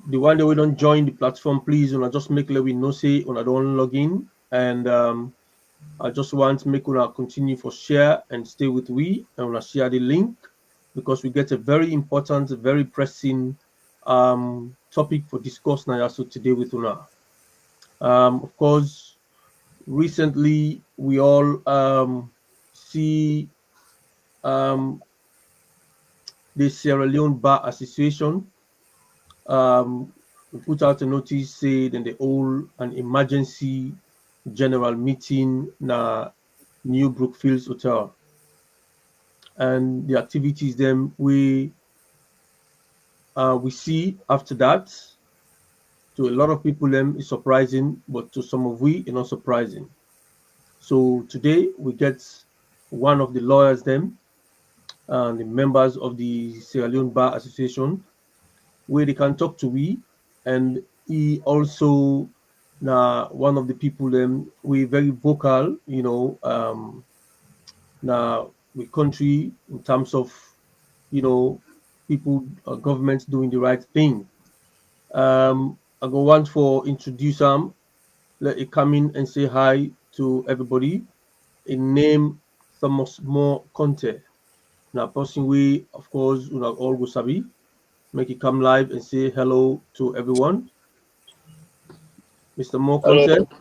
the one that we don't join the platform, please, and I just make let we know say when I don't log in, and I just want to make una continue for share and stay with we and una share the link because we get a very important, very pressing topic for discuss now so today with una. Of course, recently we all see the Sierra Leone Bar Association put out a notice saying that they hold an emergency general meeting na New Brookfields Hotel, and the activities them we see after that to a lot of people them is surprising, but to some of we it's not surprising. So today we get one of the lawyers them and the members of the Sierra Leone Bar Association where they can talk to we, and he also now one of the people them we very vocal, now with country in terms of people governments doing the right thing. I go want for introduce him, let it come in and say hi to everybody. In name Thomas More Conte. Now person we of course we all go sabi. Make it come live and say hello to everyone. Mr. More Hello. Conte.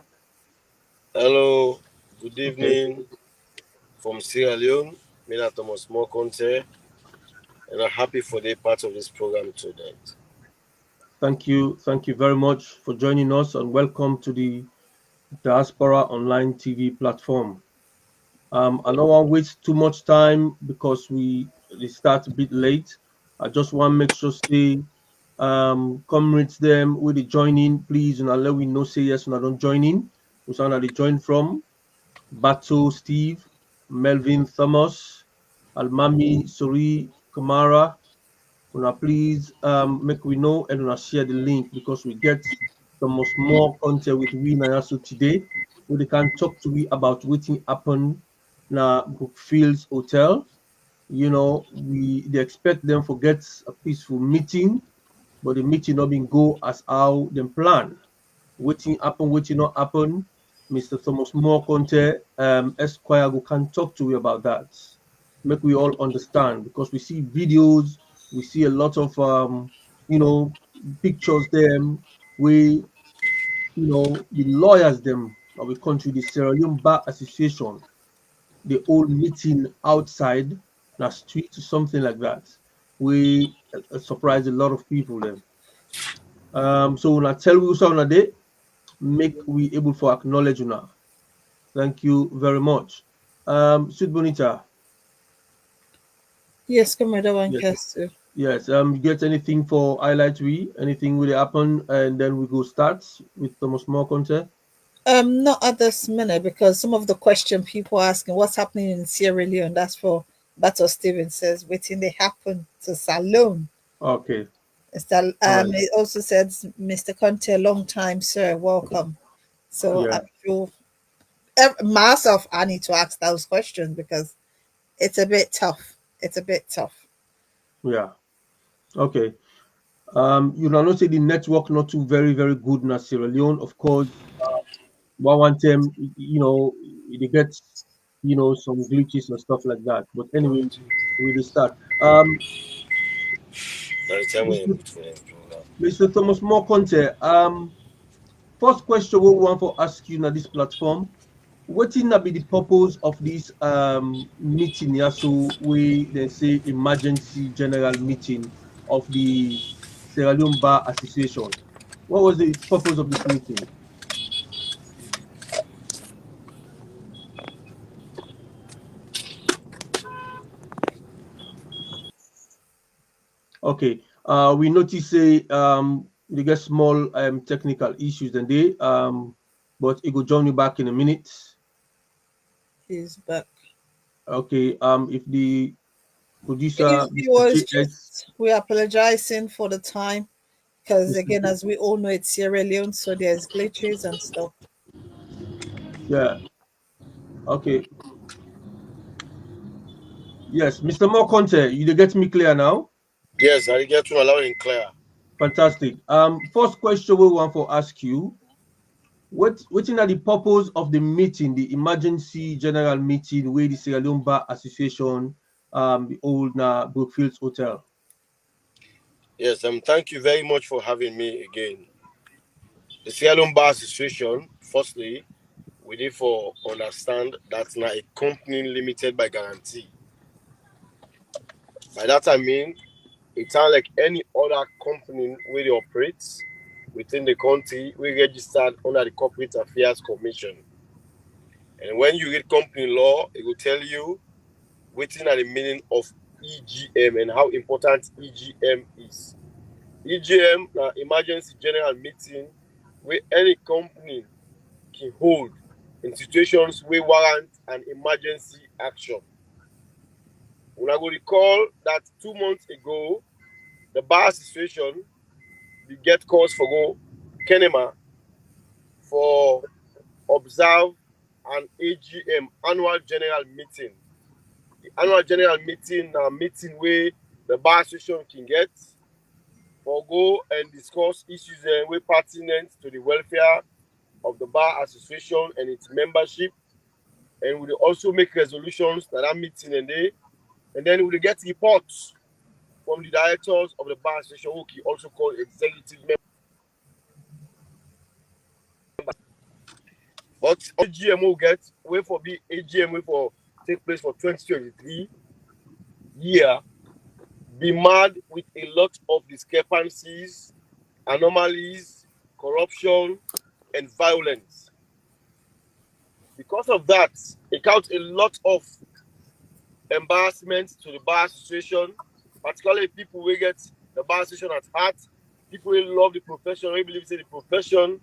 Hello. Good evening from Sierra Leone. Me na Thomas More Conte, and I'm happy for the part of this program today. Thank you very much for joining us, and welcome to the Diaspora Online TV platform. I don't want to waste too much time because we start a bit late. I just want to make sure say comrades them with the join in, please, and I'll let we know say yes when I don't join in. We sound like they join from Bato Steve, Melvin Thomas, Almami Suri Kamara. Una please make we know and una share the link because we get some more content with we now so today we can talk to we about waiting happen na Brookfields Hotel. They expect them to get a peaceful meeting, but the meeting not been go as how them plan. Waiting happen, waiting not happen. Mr. Thomas More Conte, Esquire, we can talk to you about that. Make we all understand because we see videos, we see a lot of pictures them. We the lawyers them of the country, the Sierra Leone Bar Association, the old meeting outside the street or something like that. We surprised a lot of people then. So when I tell you something day, make we able to acknowledge you now. Thank you very much. Sweet Bonita. Yes, Commander Yes. Yes. You get anything for highlight we? Anything will happen, and then we go start with Thomas More Conte? Not at this minute because some of the question people are asking what's happening in Sierra Leone. That's for Bato Stevens says waiting they happen to Salone. Okay. It also says Mr. Conte, long time, sir, welcome. So Yeah. I'm sure myself I need to ask those questions because it's a bit tough. Yeah. Okay. You know, say the network not too very, very good in Sierra Leone. Of course, one time, they get, some glitches and stuff like that. But anyway, we'll start. Mr. Thomas More Conte, first question we want to ask you on this platform. What will be the purpose of this meeting? Yeah, so they say emergency general meeting of the Sierra Leone Bar Association. What was the purpose of this meeting? Okay. We notice they get small technical issues and but it will join you back in a minute. He's back. Okay. If the producer we're apologizing for the time because again, as we all know, it's Sierra Leone, so there's glitches and stuff. Yeah. Okay. Yes, Mr. More Conte, you get me clear now? Yes, I get you loud and clear. Fantastic. First question we want to ask you: What are the purpose of the meeting, the emergency general meeting, where the Sierra Leone Bar Association, the old Brookfields Hotel? Yes, thank you very much for having me again. The Sierra Leone Bar Association, firstly, we need to understand that's not a company limited by guarantee. By that I mean, it's not like any other company where they operate within the country. We registered under the Corporate Affairs Commission. And when you read company law, it will tell you within the meaning of EGM and how important EGM is. EGM, emergency general meeting, where any company can hold in situations where warrant an emergency action. When I will recall that 2 months ago, the Bar Association, we get calls for go Kenema for observe an AGM, annual general meeting. The annual general meeting, meeting where the Bar Association can get for go and discuss issues where pertinent to the welfare of the Bar Association and its membership, and we will also make resolutions that meeting and then we will get reports from the directors of the Bar Association, who can also call executive members. But AGM will get wait for the AGM will for take place for 2023 year, be mad with a lot of discrepancies, anomalies, corruption, and violence. Because of that, it counts a lot of embarrassment to the Bar Association, particularly people who get the Bar Association at heart, people who love the profession, who believe in the profession.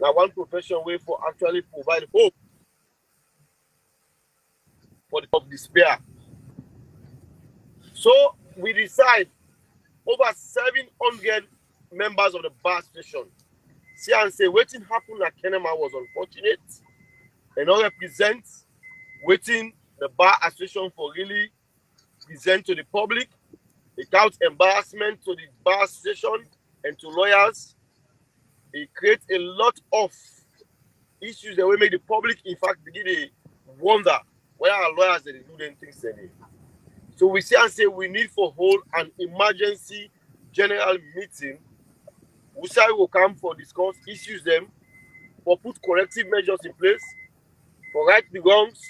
Now, one profession way for actually provide hope for the of despair. So we decide over 700 members of the Bar Association see and say waiting happened at Kenema was unfortunate and all represents waiting the Bar Association for really present to the public. It counts embarrassment to the Bar Association and to lawyers. It creates a lot of issues that will make the public, in fact, begin to wonder why our lawyers they do them things anyway. So we see and say we need to hold an emergency general meeting. We say we will come for discuss issues them, for put corrective measures in place, for right the wrongs,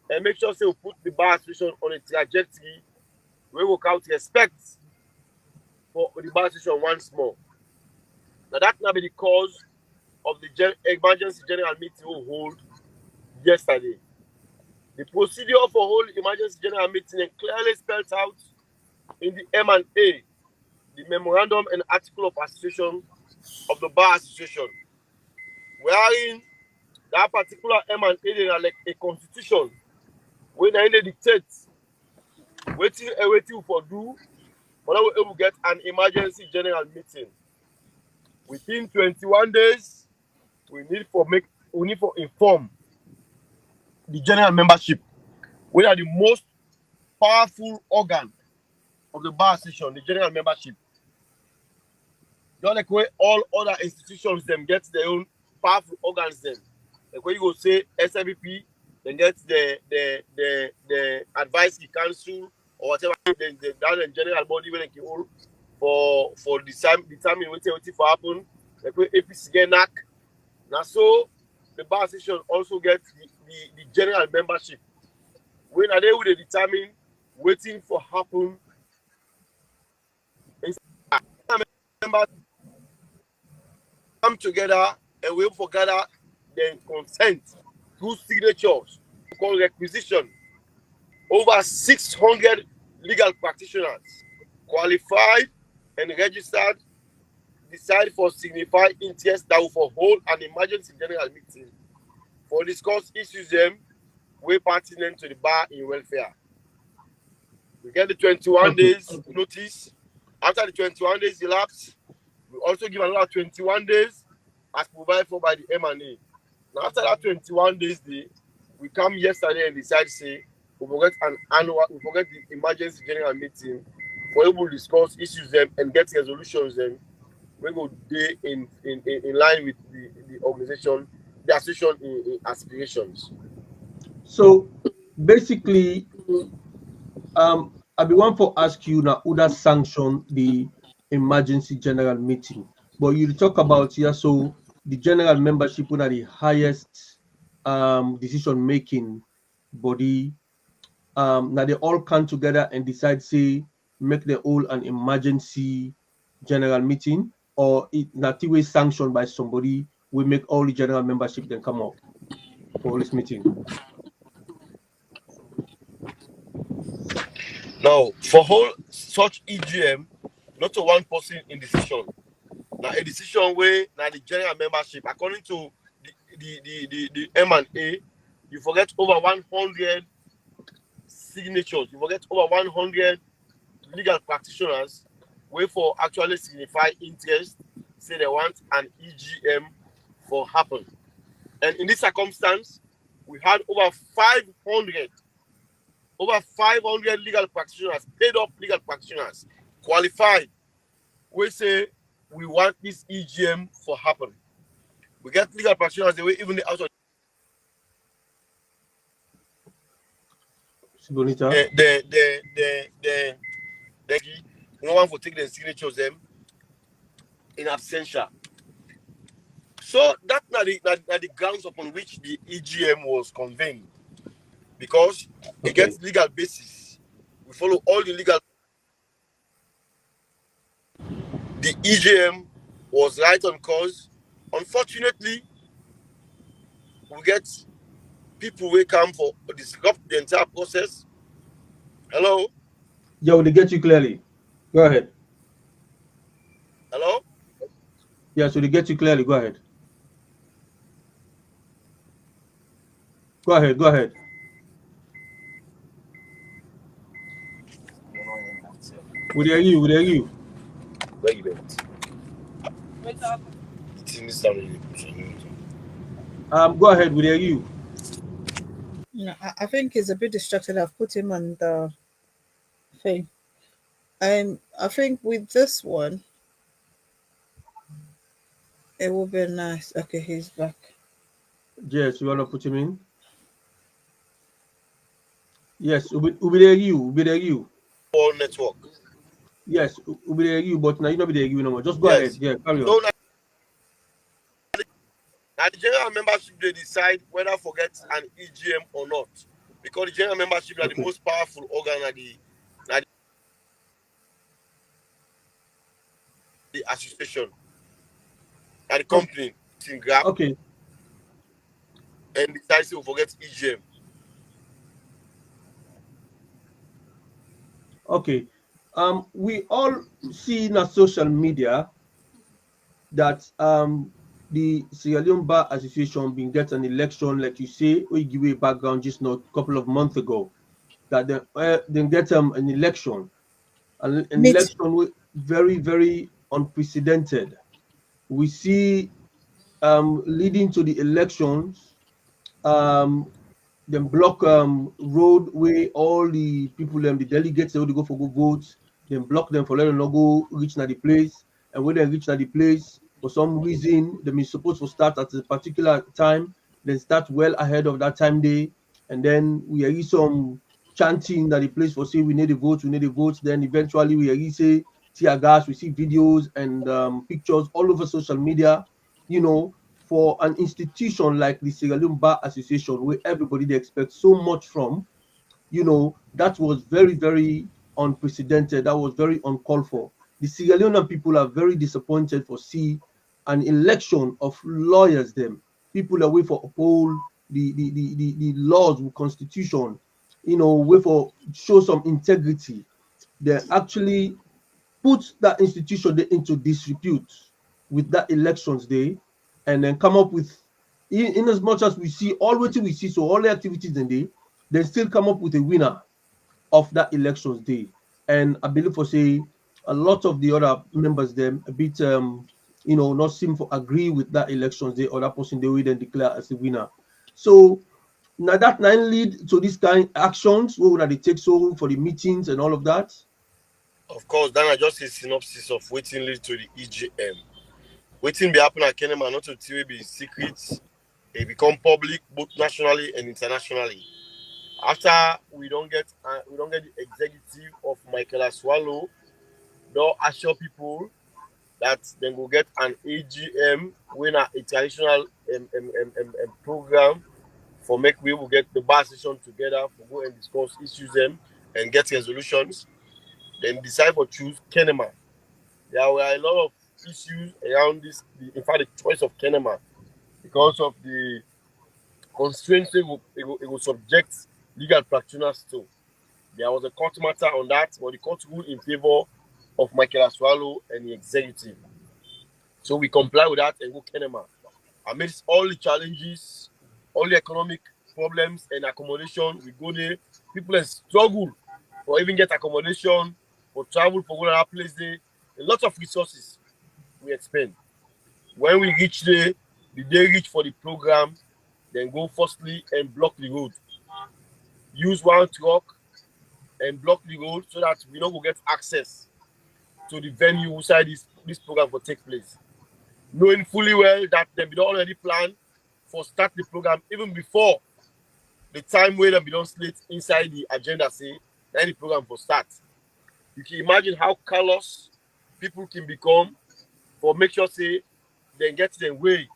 and make sure say we put the Bar Association on a trajectory where we will count respect for the Bar Association once more. Now that now be the cause of the emergency general meeting we hold yesterday. The procedure for whole emergency general meeting clearly spelled out in the M&A, the Memorandum and Article of Association of the Bar Association, wherein that particular M&A they are like a constitution where they dictate waiting for do when we able to get an emergency general meeting. Within 21 days, we need to inform the general membership, which are the most powerful organ of the Bar Association, the general membership. Just like where all other institutions them get their own powerful organs them. Like when you go say SLBP, then get the advisory council or whatever, then the general body when they can hold for determine what for happen. Like when APC get NAC. Now so the Bar Association also gets the general membership. When are they will determine waiting for happen? Members come together and we will gather then consent through signatures called requisition. Over 600 legal practitioners qualified and registered decide for signified interest that will hold an emergency general meeting for discuss issues them way pertinent to the bar in welfare. We get the 21 days notice. After the 21 days elapse, we also give another 21 days as provided for by the M&A. Now after that 21 days, we come yesterday and decide say we forget the emergency general meeting for able to discuss issues them and get resolutions them we go day in line with the organization, the association in aspirations. So basically, I be one for ask you now who that sanction the emergency general meeting. But you talk about here, so the general membership are the highest decision making body. Now they all come together and decide, say, make the whole an emergency general meeting, or it not way sanctioned by somebody, we make all the general membership then come up for this meeting. Now, for whole such EGM, not to one person in decision. Now a decision where now the general membership, according to the M&A, you forget over 100 signatures, you forget over 100 legal practitioners where for actually signify interest, say they want an EGM for happen. And in this circumstance, we had over 500 legal practitioners, paid up legal practitioners, qualified. We say we want this EGM for happen. We get legal practitioners the way even the outside no one for take the signatures them in absentia. So that's not the grounds upon which the EGM was convened. Because it gets legal basis. We follow all the legal. The EGM was right on cause. Unfortunately, we get people who come for disrupt the entire process. Hello? Yeah, they get you clearly. Go ahead. Hello? Yeah, so they get you clearly. Go ahead. Go ahead. Go ahead. We hear you. We hear you. Where you went? What's up? Go ahead. We hear you. No, I think he's a bit distracted. I've put him on the thing. I think with this one, it will be nice. Okay, he's back. Yes, you want to put him in? Yes, we hear you. We hear you. All network. Yes, we hear you, but now you not be there you no more. Just go ahead. Yeah, carry on. So now the general membership they decide whether to get an EGM or not, because the general membership are the most powerful organ at the association and the company in grab. Okay. And decides to forget EGM. Okay. We all see in social media that the Sierra Leone Bar Association been get an election, like you say, we give you a background just not a couple of months ago, that they get an election. An election very, very unprecedented. We see leading to the elections, them block road where all the people, the delegates, they would go for go votes, then block them for letting them not go reach na the place. And when they reach na the place, for some reason, they be supposed to start at a particular time, then start well ahead of that time day. And then we hear some chanting that the place for say we need the votes, we need the votes. Then eventually we hear say tear gas, we see videos and pictures all over social media, you know, for an institution like the Sierra Leone Bar Association, where everybody they expect so much from, you know, that was very, very unprecedented. That was very uncalled for. The Sierra Leonean people are very disappointed for see an election of lawyers, them people are way for uphold the laws, the constitution, you know, way for show some integrity. They actually put that institution into disrepute with that elections day, and then come up with, in as much as we see all what we see, so all the activities in day, they still come up with a winner of that elections day. And I believe for say a lot of the other members them a bit you know, not seem to agree with that elections day or that person they will then declare as a winner. So now that nine lead to this kind of actions, what would they take so for the meetings and all of that? Of course, then I just a synopsis of waiting lead to the EGM. waiting be happen at Kenema, not to be secret. It become public both nationally and internationally. After we don't get the executive of Michael Swallow, don't assure people that then go get an AGM when a traditional program for make we will get the bar session together for go and discuss issues them and get resolutions. Then decide for choose Kenema. There were a lot of issues around this. In fact, the choice of Kenema because of the constraints it will subject legal practitioners to. There was a court matter on that, but the court ruled in favor of Michael Swallow and the executive. So we comply with that and go Kenema. Amidst all the challenges, all the economic problems and accommodation, we go there. People struggle for even get accommodation, for travel, for going to that place there. A lot of resources we expend. When we reach there, the day reach for the program, then go firstly and block the road. Use one truck and block the road so that we don't go get access to the venue inside this program will take place. Knowing fully well that they be already planned for start the program even before the time where they be done slate inside the agenda say then the program will start. You can imagine how callous people can become for make sure say they get their way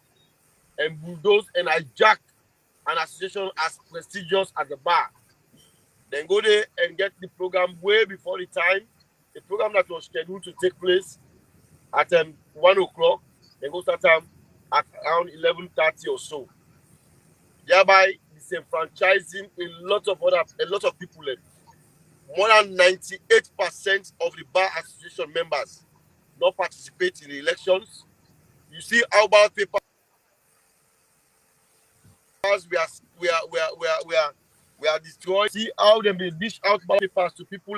and bulldoze and hijack an association as prestigious as the bar. Then go there and get the program way before the time. The program that was scheduled to take place at 1 o'clock, then go start at around 11:30 or so. Thereby disenfranchising a lot of people. More than 98% of the bar association members not participate in the elections. You see how ballot papers we are destroyed. See how them they dish out ballot papers to people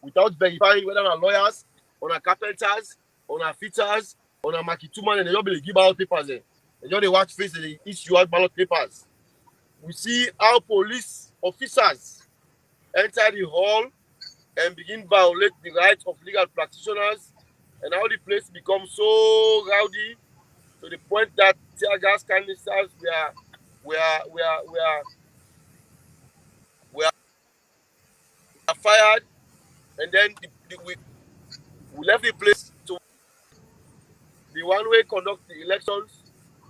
without verifying whether they're lawyers, or carpenters, or fitters, or makituman, and they don't be give ballot papers. They just they watch face and they issue out ballot papers. We see how police officers enter the hall and begin violate the rights of legal practitioners, and how the place becomes so rowdy to the point that tear gas canisters were fired, and then we left the place to the one way conduct the elections,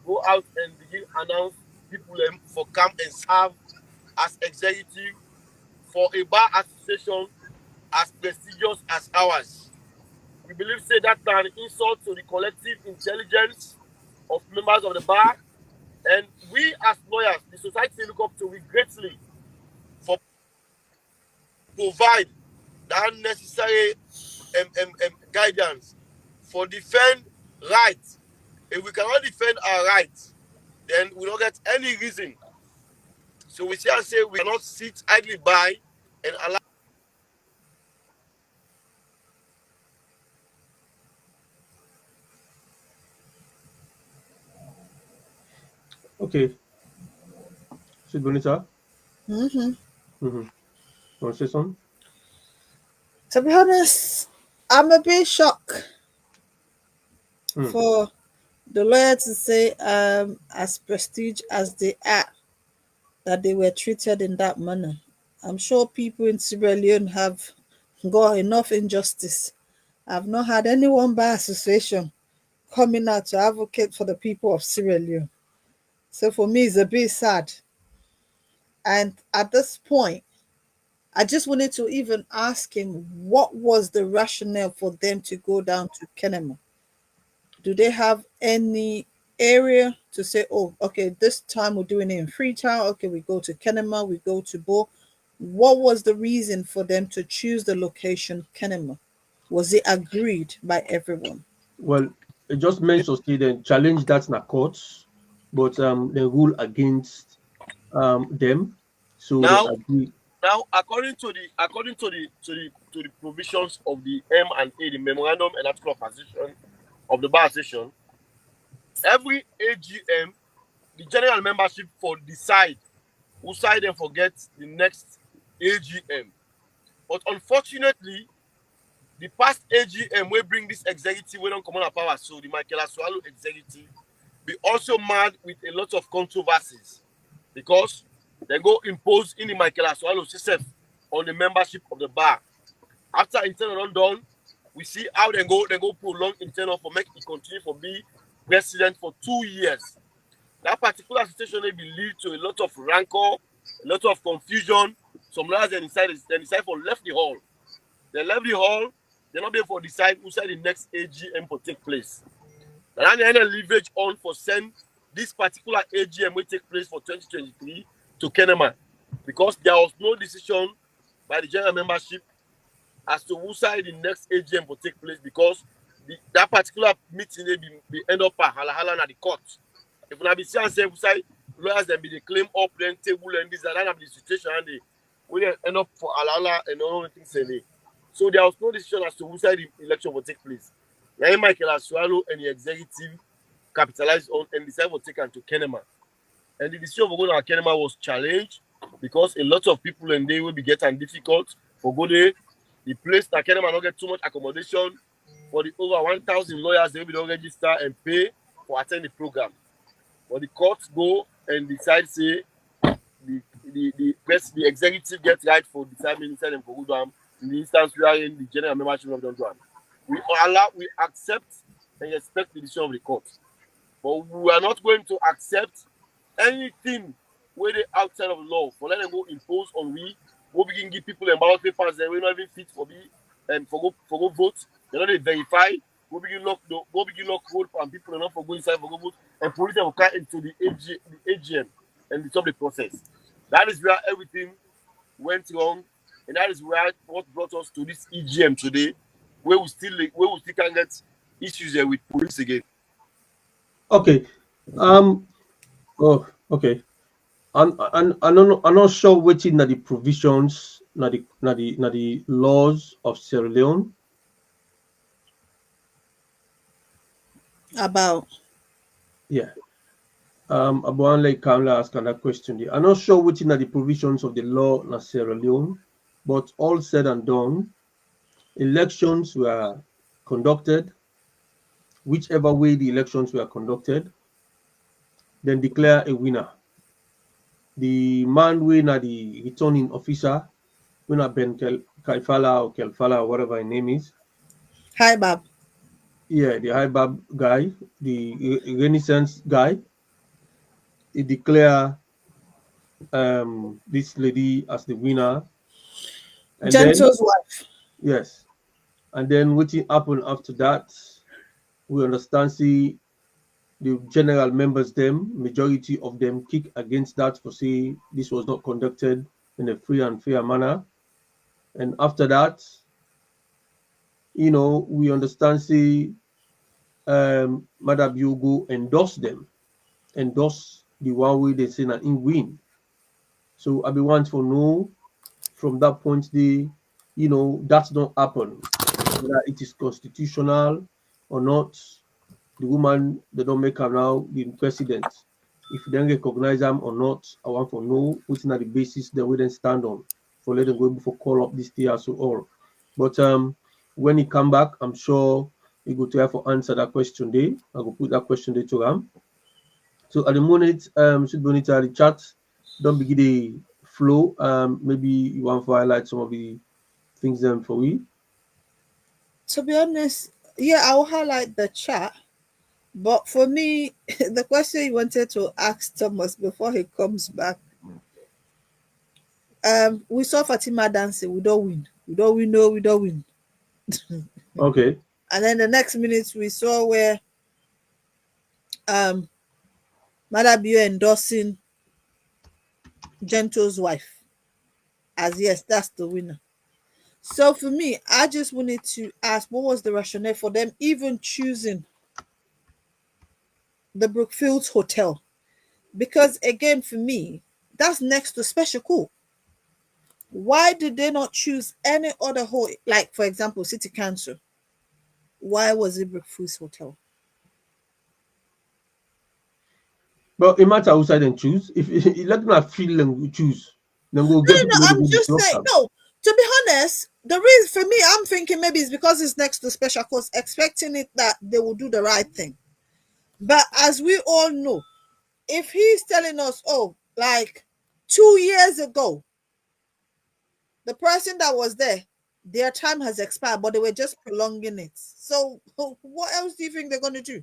go out and begin announce people for come and serve as executive for a bar association as prestigious as ours. We believe say that an insult to the collective intelligence of members of the bar, and we as lawyers, the society look up to we greatly for provide the necessary guidance for defend rights. If we cannot defend our rights, then we don't get any reason. So we say and say we cannot sit idly by and allow. Okay. Sid Bonita? Mm-hmm. Want to say something? To be honest, I'm a bit shocked for the lawyer to say, as prestige as they are, that they were treated in that manner. I'm sure people in Sierra Leone have got enough injustice. I've not had anyone by association coming out to advocate for the people of Sierra Leone. So for me, it's a bit sad. And at this point, I just wanted to even ask him, what was the rationale for them to go down to Kenema? Do they have any area to say, oh, okay, this time we're doing it in Freetown, okay, we go to Kenema, we go to Bo? What was the reason for them to choose the location Kenema? Was it agreed by everyone? Well, it just mentions they challenge that in the courts, but they rule against them. So Now, they agree. Now, according to the provisions of the M&A, the Memorandum and Article of Association of the Bar Association, every AGM, the general membership for decide who side and forget the next AGM. But unfortunately, the past AGM will bring this executive we don't come on power. So the Michael Asualu executive be also mad with a lot of controversies because they go impose in the Michael Asualu system on the membership of the bar. After internal run done, we see how they go prolong internal for make it continue for be president for 2 years. That particular situation may be lead to a lot of rancor, a lot of confusion. Some lawyers then decide for left the hall. They left the hall, they're not able to decide who side the next AGM will take place. And then they leverage on for send this particular AGM will take place for 2023 to Kenema because there was no decision by the general membership as to who side the next AGM will take place because that particular meeting they be end up at hala at the court. If we be saying who side lawyers then be the claim up then table and this and that be the situation and they will end up for hala and all things in it. So there was no decision as to who side the election will take place. Now Michael Asualu and the executive capitalized on and decided to take to Kenema. And the decision for going to Kenema was challenged because a lot of people and they will be getting difficult for go there. The place that Kenema not get too much accommodation for the over 1,000 lawyers they will don't register and pay for attend the program. But the courts go and decide say the executive get right for deciding inside and for good in the instance we are in the general membership of the one. We accept and respect the decision of the court. But we are not going to accept anything where they outside of law for letting them go impose on we begin give people and ballot papers that we not even fit for for go vote. They not verify. Begin lock road and people are not for go inside for go vote and police will come into the AGM and stop the process. That is where everything went wrong, and that is where what brought us to this EGM today, where we still can get issues with police again. Okay. Oh, okay. I'm not sure which are the provisions, the laws of Sierra Leone. About Abuan Lake Kamla asked that question. I'm not sure which are the provisions of the law in Sierra Leone, but all said and done, elections were conducted, whichever way the elections were conducted, then declare a winner. The man winner, the returning officer, winner Ben Kaifala or Kelfala or whatever his name is. Hi, Bob. Yeah, the High Bab guy, the Renaissance guy, he declare this lady as the winner. And Gentle's wife. Yes. And then what happened after that, we understand, see the general members, majority of them kick against that for say this was not conducted in a free and fair manner. And after that, we understand, see Madam Yogo endorse the one way they say that in win. So I be want to know from that point that's not happen. Whether it is constitutional or not, the woman they don't make her now the president. If they don't recognize them or not, I want to know what's not the basis that we then stand on for letting go before call up this tier so all. But when he come back, I'm sure he go try for answer that question there. I will put that question there to him. So at the moment, should be the chat. Don't begin the flow. Maybe you want to highlight some of the things for we. To be honest, I'll highlight the chat. But for me, the question you wanted to ask Thomas before he comes back, we saw Fatima dancing. We don't win. We don't win. No, we don't win. Okay. And then the next minute we saw where Madabio endorsing Gentle's wife as yes, that's the winner. So for me, I just wanted to ask, what was the rationale for them even choosing the Brookfields Hotel? Because again, for me, that's next to Special Court. Why did they not choose any other hotel, like for example, City Council? Why was it Brookfields Hotel? But it matters outside and choose. If let them feel and choose, then go get. I'm just saying. No, To be honest, the reason for me, I'm thinking maybe it's because it's next to special course, expecting it that they will do the right thing. But as we all know, if he's telling us, oh, like 2 years ago, the person that was there, their time has expired, but they were just prolonging it. So what else do you think they're going to do?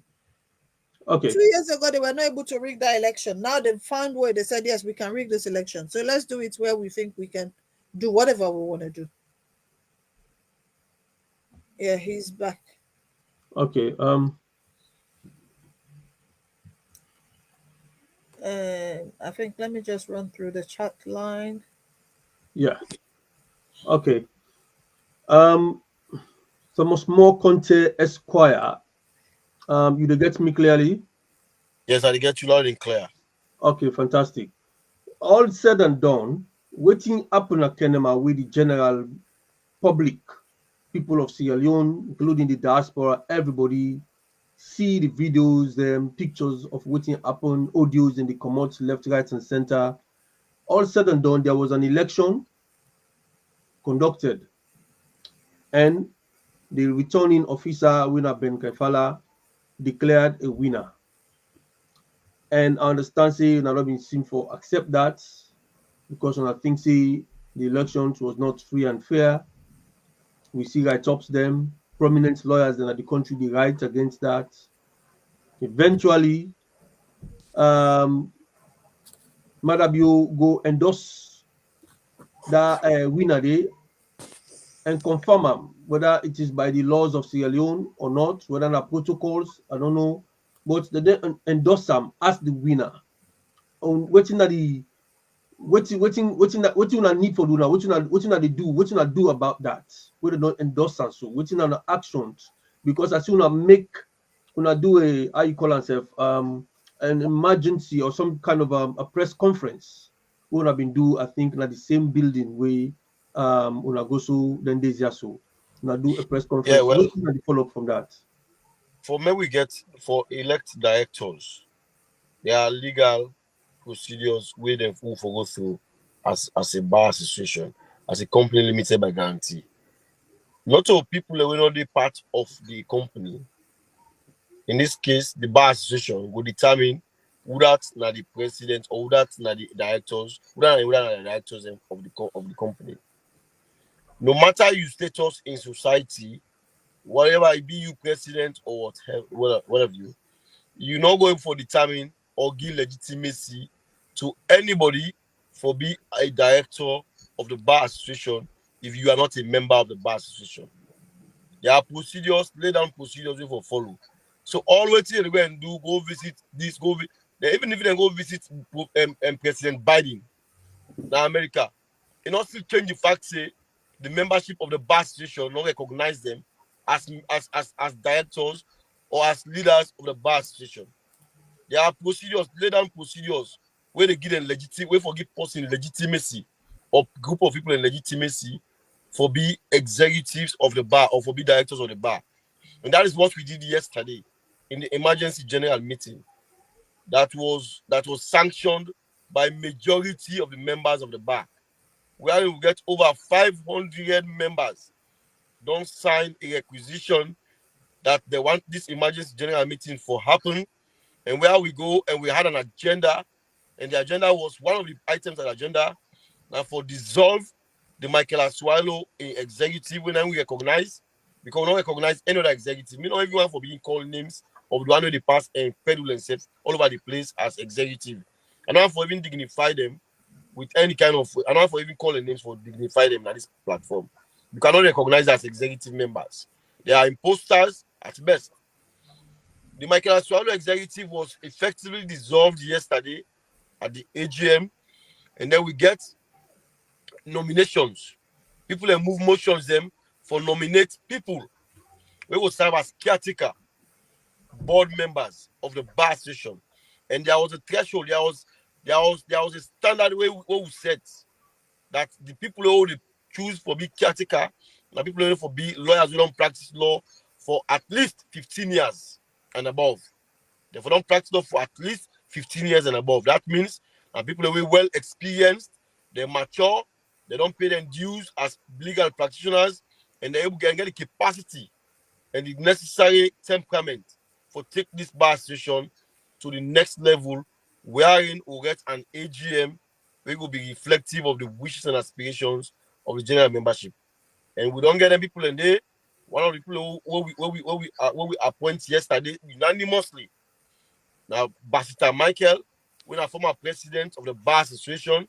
Okay. 2 years ago, they were not able to rig that election. Now they've found where they said, yes, we can rig this election. So let's do it where we think we can do whatever we want to do. Yeah, he's back. Okay. I think let me just run through the chat line. Yeah. Okay. Thomas More Conte Esquire. You get me clearly? Yes, I get you loud and clear. Okay, fantastic. All said and done, waiting happen at Kenema with the general public, people of Sierra Leone, including the diaspora, everybody see the videos, pictures of waiting happen, audios in the comments, left, right, and center. All said and done, there was an election conducted, and the returning officer, winner Ben Kefala, declared a winner. And I understand say not been seen for accept that because I think say the elections was not free and fair. We see write-ups them, prominent lawyers in the country they write against that. Eventually, Madabio go endorse that winner day and confirm them, whether it is by the laws of Sierra Leone or not, whether the protocols, I don't know, but they then endorse them as the winner. On waiting that the waiting that need for do now, waiting that they do, waiting that do about that, whether they don't endorse them, so waiting on the actions, because as soon as make gonna do a how you call yourself an emergency or some kind of a press conference, we would have been do I think in the same building where una go so then there's so una do a press conference. Yeah, well, what's the follow up from that? For me, we get for elect directors, there are legal procedures where they will go through as a bar association, as a company limited by guarantee. Not all people that will not be part of the company. In this case, the bar association will determine who that's not the president or who that's not the directors, who that's not the directors of the company. No matter your status in society, whatever it be you president or whatever you're not going for determine or give legitimacy to anybody for be a director of the bar association if you are not a member of the bar association. There are procedures, lay down procedures we for follow. So always they go and do, go visit this, even if they go visit President Biden in America, it also change the fact say the membership of the bar association not recognize them as directors or as leaders of the bar association. There are procedures, lay down procedures where they give them where for give person legitimacy or group of people in legitimacy for be executives of the bar or for be directors of the bar. And that is what we did yesterday in the emergency general meeting. That was sanctioned by majority of the members of the bar. Where we get over 500 members don't sign a requisition that they want this emergency general meeting for happen, and where we go and we had an agenda, and the agenda was one of the items on the agenda now for dissolve the Michael Asualo executive when we recognize, because we don't recognize any other executive. We know everyone for being called names of the one who they pass and peddle themselves all over the place as executive. And not for even dignify them with any kind of, and not for even calling names for dignify them on this platform. You cannot recognize as executive members. They are imposters at best. The Michael Asualo executive was effectively dissolved yesterday at the AGM, and then we get nominations. People that move motions them for nominate people. We will serve as caretaker board members of the bar association, and there was a threshold. There was a standard way we set that the people who they choose for be caretaker, the people who for be lawyers who don't practice law for at least 15 years and above. They don't practice law for at least 15 years and above. That means people who are well experienced, they're mature, They don't pay them dues as legal practitioners, and they're able to get the capacity and the necessary temperament for take this bar association to the next level, wherein we'll get an AGM where will be reflective of the wishes and aspirations of the general membership. And we don't get them people in there. One of the people who we appoint yesterday unanimously. Now, Basita Michael, when a former president of the Bar Association,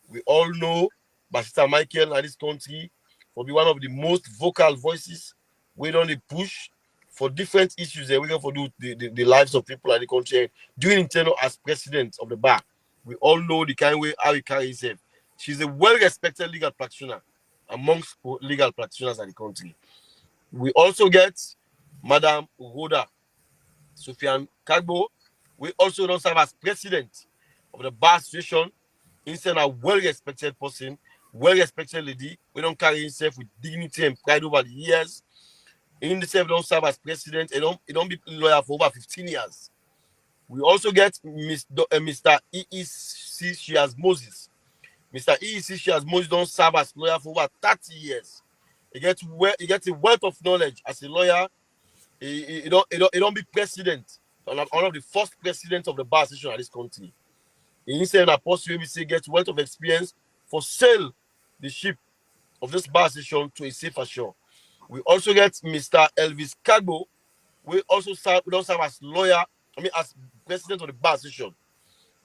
we all know Basita Michael in this country will be one of the most vocal voices. We don't push for different issues that we can for the lives of people in the country. Doing internal as president of the bar, we all know the kind of way how he carries himself. She's a well-respected legal practitioner amongst legal practitioners in the country. We also get Madam Rhoda Sufyan Kagbo. We also don't serve as president of the Bar Association. Instead of a well-respected person, well-respected lady. We don't carry himself with dignity and pride over the years. In the self don't serve as president. He don't be lawyer for over 15 years. We also get Mr. E.E.C. Shiaz Moses. Mr. E.E.C. Shiaz Moses don't serve as lawyer for over 30 years. He gets a wealth of knowledge as a lawyer. He don't be president. One of the first presidents of the Bar Association of this country. Instead of apostle, we say get wealth of experience for sail the ship of this Bar Association to a safer shore. We also get Mr. Elvis Kagbo. We also don't serve as lawyer. As president of the Bar Association.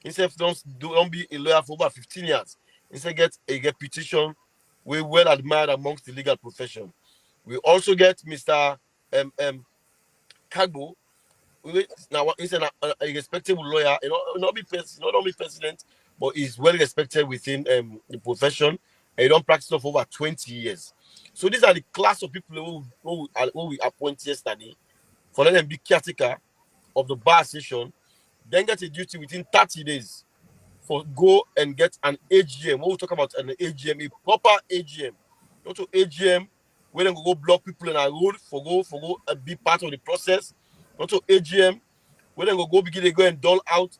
Instead, don't be a lawyer for over 15 years. Instead, get a reputation we well admired amongst the legal profession. We also get Mr. Kagbo. Now, he's a respectable lawyer. Not only president, but he's well respected within the profession. And he don't practice for over 20 years. So these are the class of people who we appoint yesterday for let them be caretaker of the Bar Association. Then get a duty within 30 days for go and get an AGM. What we talk about an AGM, a proper AGM. Not to AGM where they go block people in a road for go be part of the process. Not to AGM where they go begin to go and dole out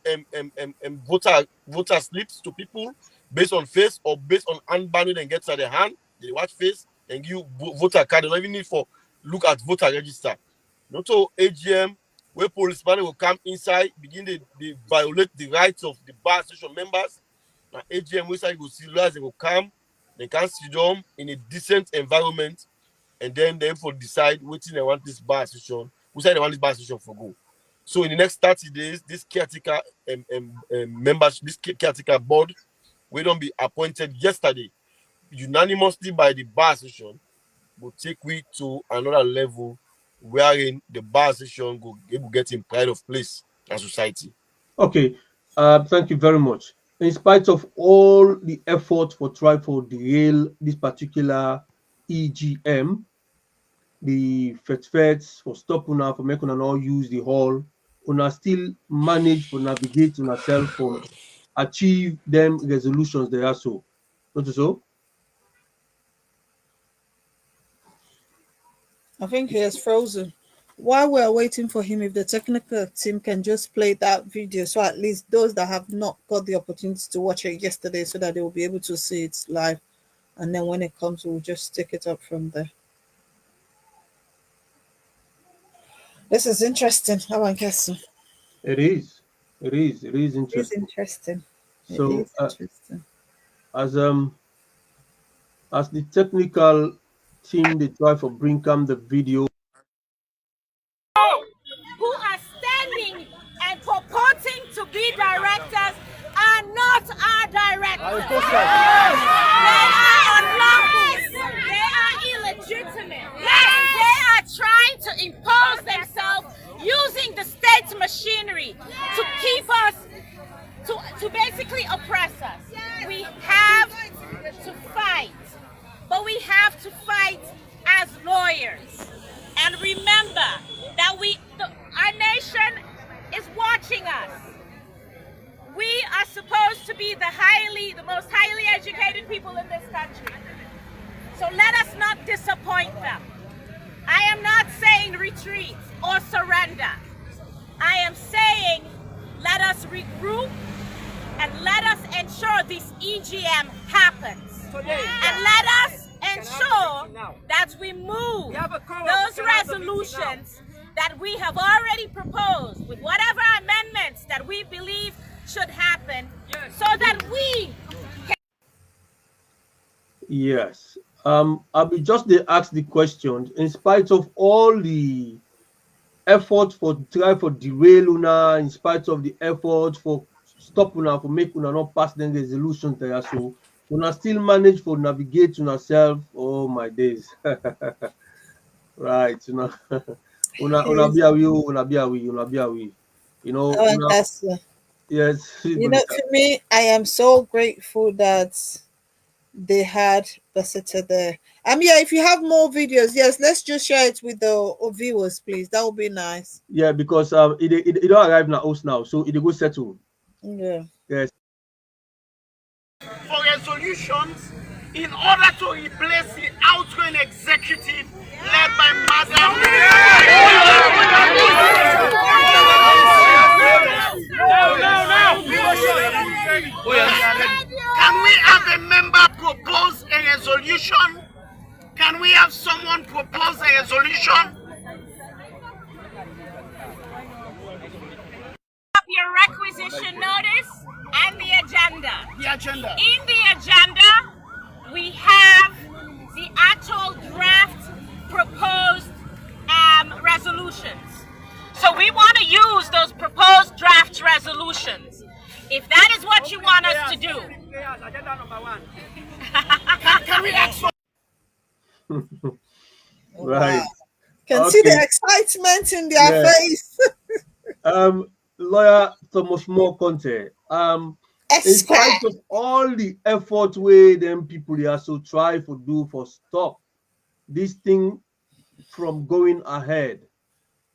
voter slips to people based on face or based on handband and gets at their hand. They watch face and give you voter card. They don't even need for look at voter register. Not to AGM where policemen will come inside, begin to violate the rights of the Bar Association members. Now, AGM, where you will see lawyers, they will come, they can sit down in a decent environment, and then they will decide which they want this Bar Association, which side they want this Bar Association for go. So in the next 30 days, this caretaker members, this caretaker board, will don't be appointed yesterday, unanimously by the Bar Association, will take we to another level wherein the Bar Association will get in pride of place and society. Okay, thank you very much. In spite of all the effort for try for derail this particular EGM, the feds for stop una for making una all use the hall, una still manage to navigate una self for achieve them resolutions there so. Not so? I think he is frozen. While we're waiting for him, if the technical team can just play that video, so at least those that have not got the opportunity to watch it yesterday, so that they will be able to see it live. And then when it comes, we'll just take it up from there. This is interesting, Alan Castle. It is interesting. It is interesting. So, it is interesting. As the technical team, they try to bring the video. Who are standing and purporting to be directors are not our directors. They are unlawful. They are illegitimate. They are trying to impose themselves using the state machinery to keep us, to basically oppress us. We have to fight. But we have to fight as lawyers. And remember that our nation is watching us. We are supposed to be the most highly educated people in this country. So let us not disappoint them. I am not saying retreat or surrender. I am saying let us regroup and let us ensure this EGM happens. And let us ensure that we move those resolutions that we have already proposed with whatever amendments that we believe should happen so that we can. Yes. I will just ask the question, in spite of all the effort for try for derail una, in spite of the effort for stop una, for make una not pass the resolution there, so una still manage for navigate una self. Oh my days. Right. Una be away. You know, That's yes. you know, to me, I am so grateful that they had Basetta there. Yeah, if you have more videos, yes, let's just share it with the viewers, please. That would be nice. Yeah, because it don't arrive now us now, so it go settle. Yeah. Yes. For resolutions in order to replace the outgoing executive led by Madam. Can we have a member propose a resolution? Can we have someone propose a resolution? Your requisition notice and the agenda. The agenda. In the agenda, we have the actual draft proposed resolutions. So we want to use those proposed draft resolutions. If that is what you want us to do. Can we ask for Right. Can see the excitement in their face. Lawyer Thomas More Conte. In spite of all the effort where them people they also try to do for stop this thing from going ahead,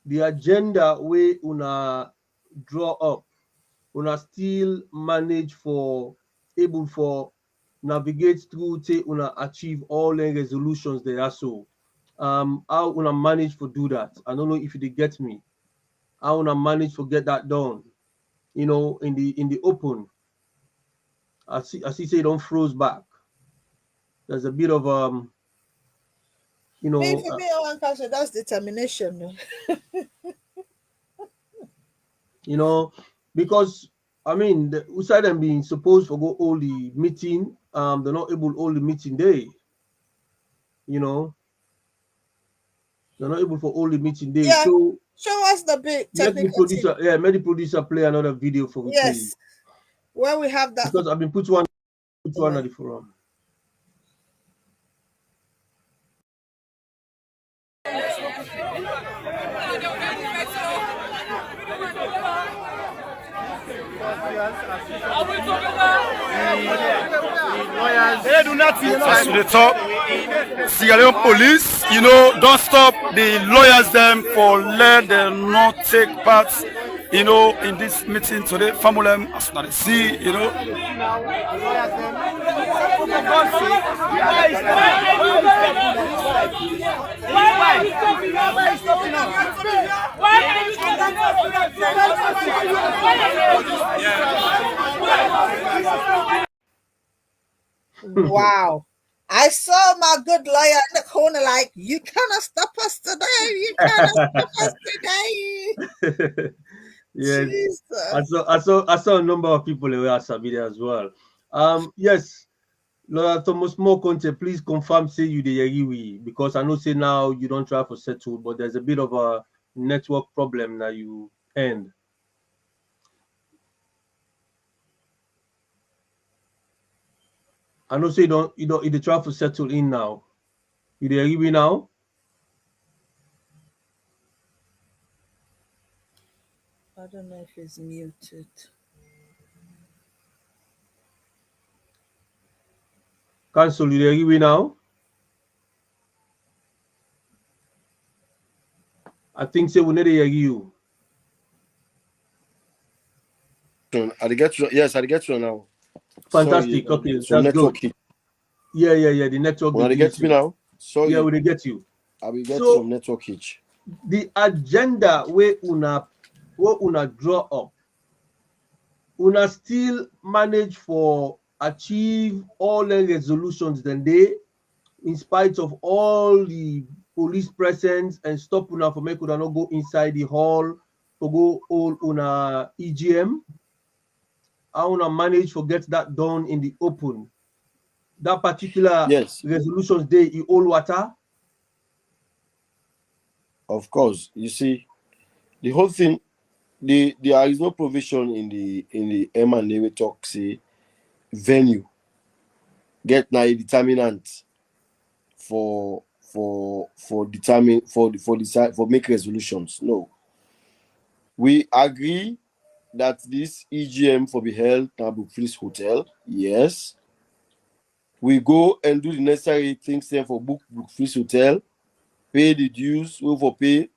the agenda we una draw up, una still manage for able for navigate through to una achieve all the resolutions they are so. How una manage to do that? I don't know if you get me. How una manage to get that done? You know, in the open. I see say don't froze back. There's a bit of you know, For me, that's determination. You know, because I mean, the outside them being supposed to go all the meeting, they're not able all the meeting day. You know, they're not able for all the meeting day. Yeah. So show us the bit. Let the producer play another video for me. Yes. Please. Where we have that. Because I've been put one at the forum. They do nothing. As to the top, Sierra Leone police, you know, don't stop the lawyers them for let them not take part, you know, in this meeting today. Family as not see, you know. Wow. I saw my good lawyer in the corner like, you cannot stop us today. You cannot stop us today. Yes. Jesus. I saw a number of people who are Sabida as well. Yes, Lawyer Thomas More Conte, please confirm say you the Yagi, because I know say now you don't try for settle, but there's a bit of a network problem that you end. I know say you don't try for settle in now. You the Yagi now? I don't know if it's muted. Cancel you the now? I think say we need to hear you. I get you. Yes, I get you now. Fantastic. Sorry, okay, so that's good. Yeah. The network. When I get me now. Sorry. Yeah, we get you. I will get some network hitch. The agenda where una draw up, una still manage for achieve all the resolutions then they, in spite of all the police presence and stop una for make una not go inside the hall to go all una EGM. How una manage to get that done in the open? That particular Yes, resolutions day in all water. of course. You see, the whole thing, there is no provision in the M&A we talk say venue get now a determinant for determine for decide for make resolutions. No, we agree that this EGM for be held at Brookfield Hotel. Yes, we go and do the necessary things there for Brookfield Hotel, pay the dues we for pay,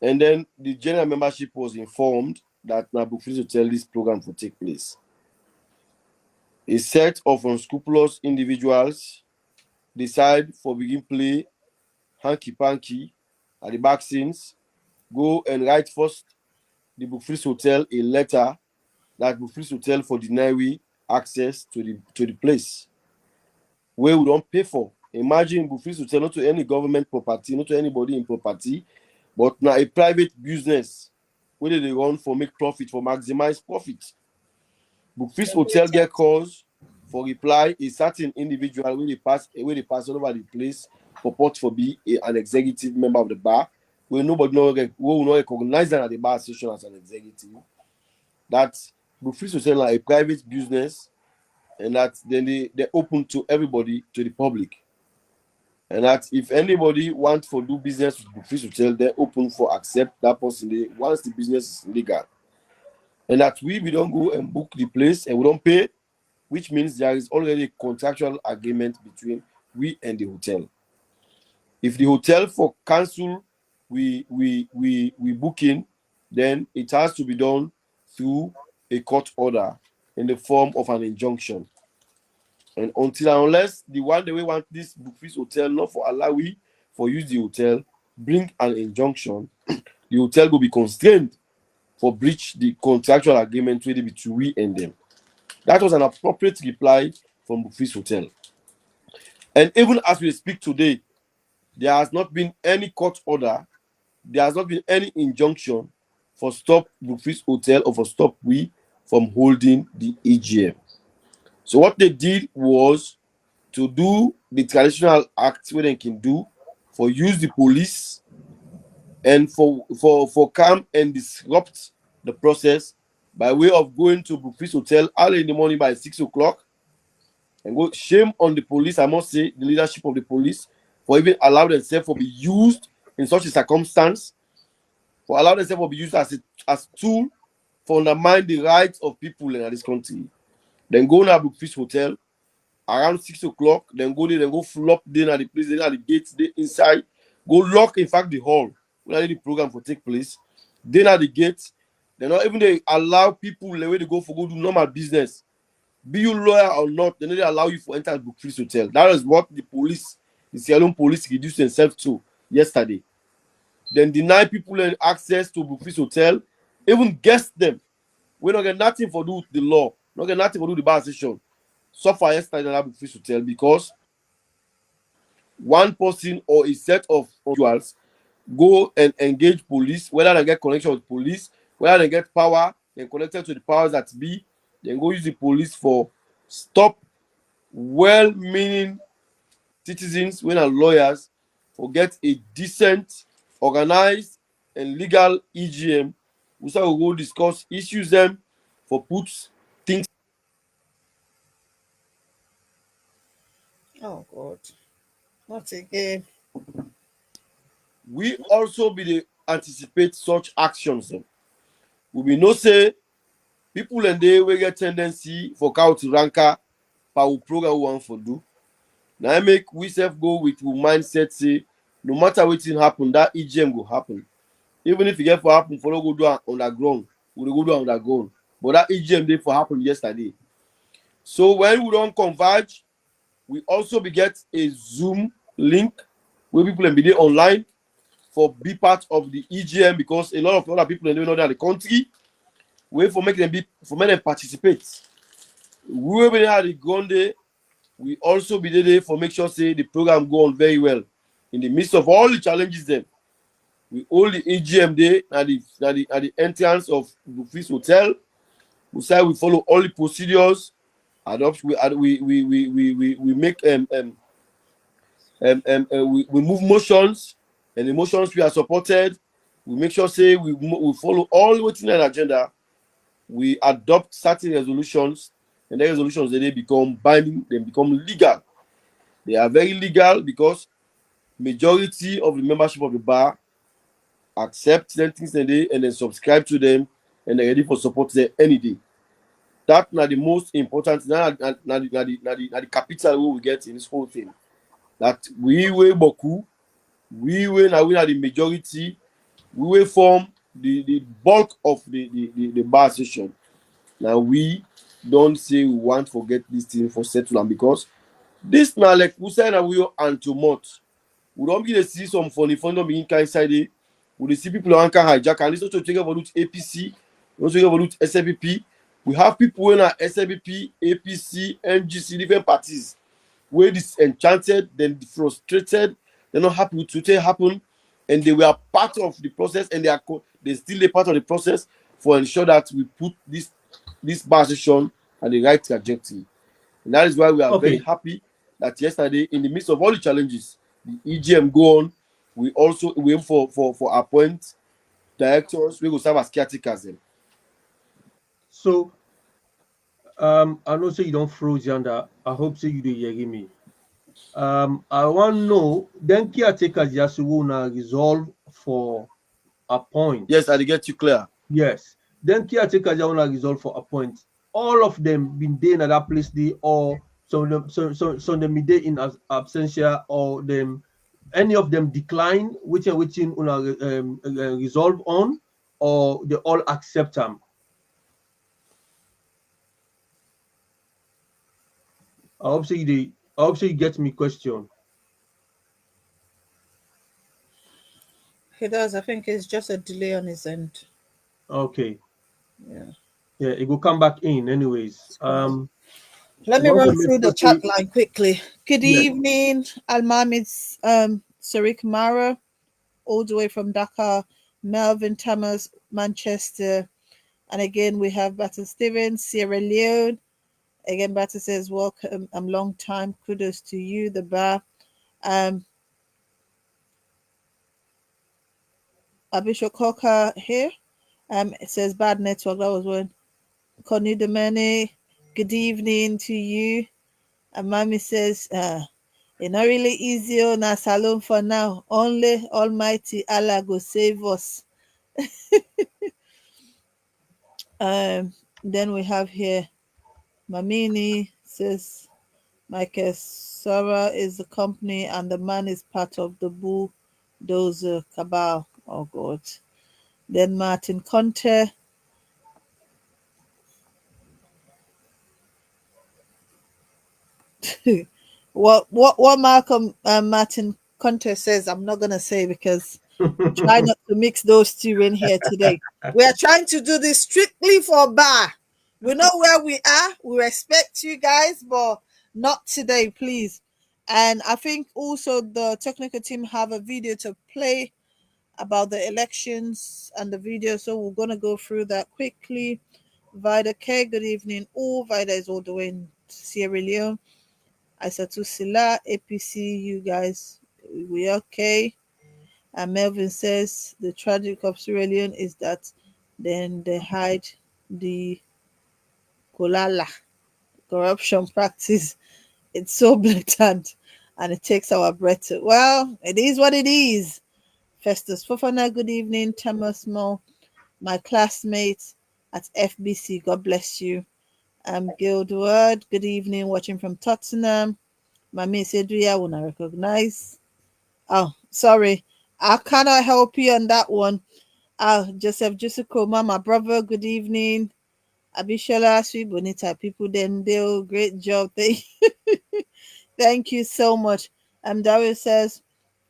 and then the general membership was informed that na Brookfield Hotel this program will take place. A set of unscrupulous individuals decide for begin play hanky-panky at the back scenes, go and write first the Brookfield Hotel a letter that Brookfield Hotel for deny we access to the place where we don't pay for. Imagine Brookfield Hotel not to any government property, not to anybody in property, but now a private business where they run for make profit, for maximize profit. Brookfield Hotel get calls for reply a certain individual when they pass all over the place purport for be an executive member of the bar where nobody will not recognize them at the bar association as an executive. That Brookfield Hotel are a private business and that then they're open to everybody, to the public. And that if anybody wants to do business with Brookfield Hotel, they're open for accept that person once the business is legal. And that we don't go and book the place and we don't pay, which means there is already a contractual agreement between we and the hotel. If the hotel for cancel we book in, then it has to be done through a court order in the form of an injunction. And until and unless the one that we want this Brookfield Hotel not for allow we for use the hotel, bring an injunction, the hotel will be constrained for breach the contractual agreement between we and them. That was an appropriate reply from Brookfield Hotel. And even as we speak today, there has not been any court order, there has not been any injunction for stop Brookfield Hotel or for stop we from holding the EGM. So what they did was to do the traditional act where they can do for use the police and for come and disrupt the process by way of going to Brookfield Hotel early in the morning by 6 o'clock and go. Shame on the police, I must say, the leadership of the police, for even allow themselves to be used in such a circumstance, for allow themselves to be used as tool for undermine the rights of people in this country. Then go to Brookfield Hotel around 6 o'clock, then go there, then go flop there at the place, then at the gates, there inside, go lock, in fact, the hall where the program will take place. Then at the gates, they not even they allow people the way to go do normal business. Be you lawyer or not, they don't allow you to enter Brookfield Hotel. That is what the police, the Sierra Leone police reduced themselves to yesterday. Then deny people access to Brookfield Hotel, even guest them. We don't get nothing for do with the law, not get nothing for do with the bar session. So far yesterday at Brookfield Hotel because one person or a set of individuals go and engage police, whether they get connection with police, whether they get power, then connected to the powers that be, then go use the police for stop well-meaning citizens when are lawyers for get a decent, organized, and legal EGM. We will go discuss issues them for put things. Oh God. Not again. We also be the anticipate such actions. We will not say people and they will get tendency for cow to ranker power program we want for do. Now I make we self go with mindset say no matter what thing happen, that EGM will happen. Even if it get for happen, for go do underground, we go do underground. But that EGM day for happen yesterday. So when we don't converge, we also be get a Zoom link where people can be there online for be part of the EGM because a lot of other people in the country wait for make them participate. We will be at the Gonde. We also be there for make sure say the program go on very well. In the midst of all the challenges them, we hold the AGM day at the entrance of Buffis Hotel. We say we follow all the procedures. We make we move motions, and the motions we are supported. We make sure say we follow all what's in an agenda. We adopt certain resolutions, and the resolutions they become binding, they become legal. They are very legal because majority of the membership of the bar accept them things and then subscribe to them, and they're ready for support there any day. That's not the most important. Not the capital we get in this whole thing. That we will boku, we will the majority, we will form the bulk of the bar session. Now we don't say we want to forget this thing for settlement because this now like we say now we are anti-mot. We don't begin to see some funny begin inside it. We see people who can hijack and listen to take about APC, also about SLBP. We have people in our SLBP, APC, MGC, different parties where disenchanted, then frustrated, they're not happy with what happened, and they were part of the process, and they still a part of the process for ensure that we put this bar session on the right trajectory. And that is why we are very happy that yesterday, in the midst of all the challenges, the EGM go on. We also aim for appoint directors. We will serve as caretakers. So, I know say you don't froze yonder. I hope say you do hear me. I want to know then caretakers just wanna resolve for a point. Yes, I get you clear. Yes. Then caretakers just wanna resolve for a point. All of them been there in that place they or some them be there in absentia or them any of them decline which una resolve on or they all accept them. I hope you get me question. He does. I think it's just a delay on his end. Okay. Yeah. Yeah, it will come back in anyways. Let me run through the chat line quickly. Good evening, Almamid Sarik Mara, all the way from Dakar, Melvin Thomas, Manchester. And again, we have Batter Stevens, Sierra Leone. Again, Batter says, welcome, long time. Kudos to you, the bar. Abisha Coca here. It says bad network. That was one. Connie Demene, good evening to you. And Mommy says, it's not really easy on our salon for now. Only Almighty Allah go save us. Then we have here Mamini says Michael Sora is the company and the man is part of the bulldozer cabal. Oh God. Then Martin Conte. what Malcolm Martin Conte says, I'm not gonna say because try not to mix those two in here today. We are trying to do this strictly for bar. We know where we are. We respect you guys, but not today, please. And I think also the technical team have a video to play about the elections and the video, so we're gonna go through that quickly. Vida K, good evening. All Vida is all the way in Sierra Leone. Aisatu Sila, APC, you guys, we okay? And Melvin says the tragic of Sierra Leone is that then they hide the Kolala corruption practice. It's so blatant and it takes our breath. Well, it is what it is. Festus Fofana, good evening. Thomas Mo, my classmate at FBC, God bless you. Guildward, good evening, watching from Tottenham. Mami Sedria will not recognize. Oh, sorry. I cannot help you on that one. Joseph Jusukoma, my brother, good evening. Abishola, sweet bonita, people then do great job. Thank you so much. Darius says,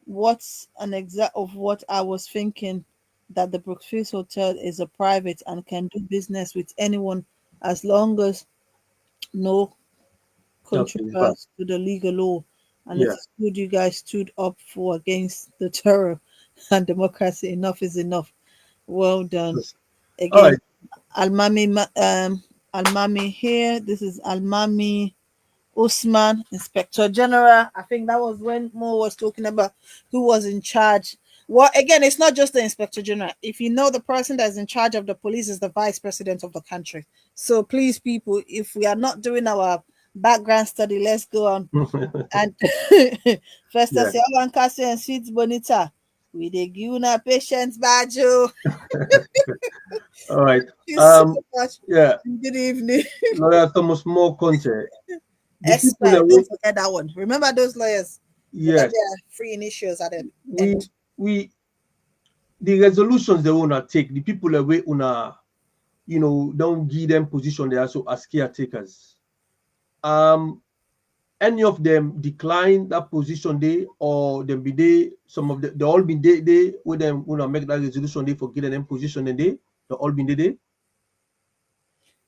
what's an exact of what I was thinking, that the Brookfield Hotel is a private and can do business with anyone as long as no Okay, it's back. contrast to the legal law. And it Yeah. is good you guys stood up for against the terror and democracy. Enough is enough. Well done. Yes. All Again, right. Almami here. This is Almami Usman, Inspector General. I think that was when Mo was talking about who was in charge. Well, again, it's not just the Inspector General. If you know, the person that's in charge of the police is the Vice President of the country. So please, people, if we are not doing our background study, let's go on. And first, I Yeah. say, "Awan Kasi and Sweet Bonita, we dey give una patience badge." All right. You so much. Yeah. Good evening. Lawyer Thomas More Conte. The people Expert, that don't forget that one. Remember those lawyers. They got yes, their free initials at the we end. the resolutions they wanna take, the people that we wanna, don't give them position they also as caretakers. Any of them decline that position they or them be they some of they all been they with them wanna make that resolution they for getting them position and they all been they.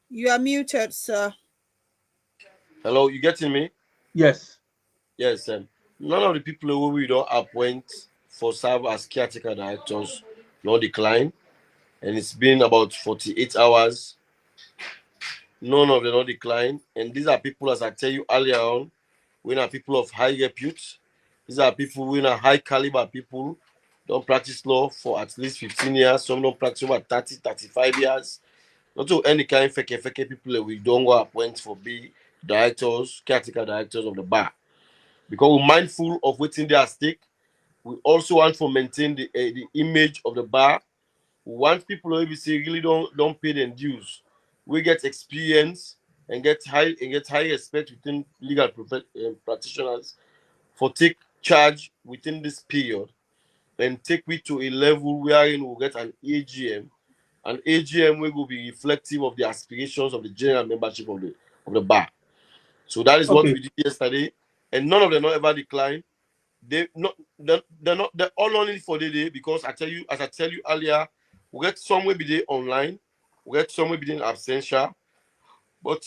You are muted, sir. Hello, you getting me? Yes. Yes, none of the people who we don't appoint for serve as caretaker directors no decline, and it's been about 48 hours. None of them no decline, and these are people, as I tell you earlier on, we are people of high repute. These are people we are high caliber people. Don't practice law for at least 15 years. Some don't practice over 30, 35 years. Not to any kind of fake people that we don't go appoint for be directors, caretaker directors of the bar. Because we're mindful of what's in their stake. We also want to maintain the image of the bar. We want people who really don't pay their dues. We get experience and get high respect within legal practitioners for take charge within this period and take we to a level wherein we'll get an AGM. An AGM will be reflective of the aspirations of the general membership of the bar. So that is what Okay. we did yesterday, and none of them not ever declined. They're all only for the day, because I tell you earlier, we get somewhere be there online, we get somewhere be there in absentia, but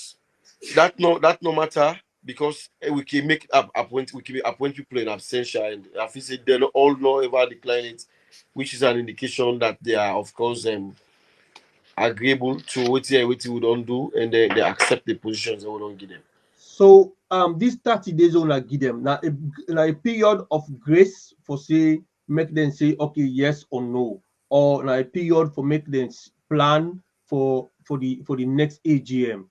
that no matter, because we can make appoint people in absentia, and I feel say they all not ever decline it, which is an indication that they are of course agreeable to what we don't do, and they accept the positions that we don't give them. So these 30 days only give them now a period of grace for say make them say okay yes or no, or now a period for make them plan for the next AGM.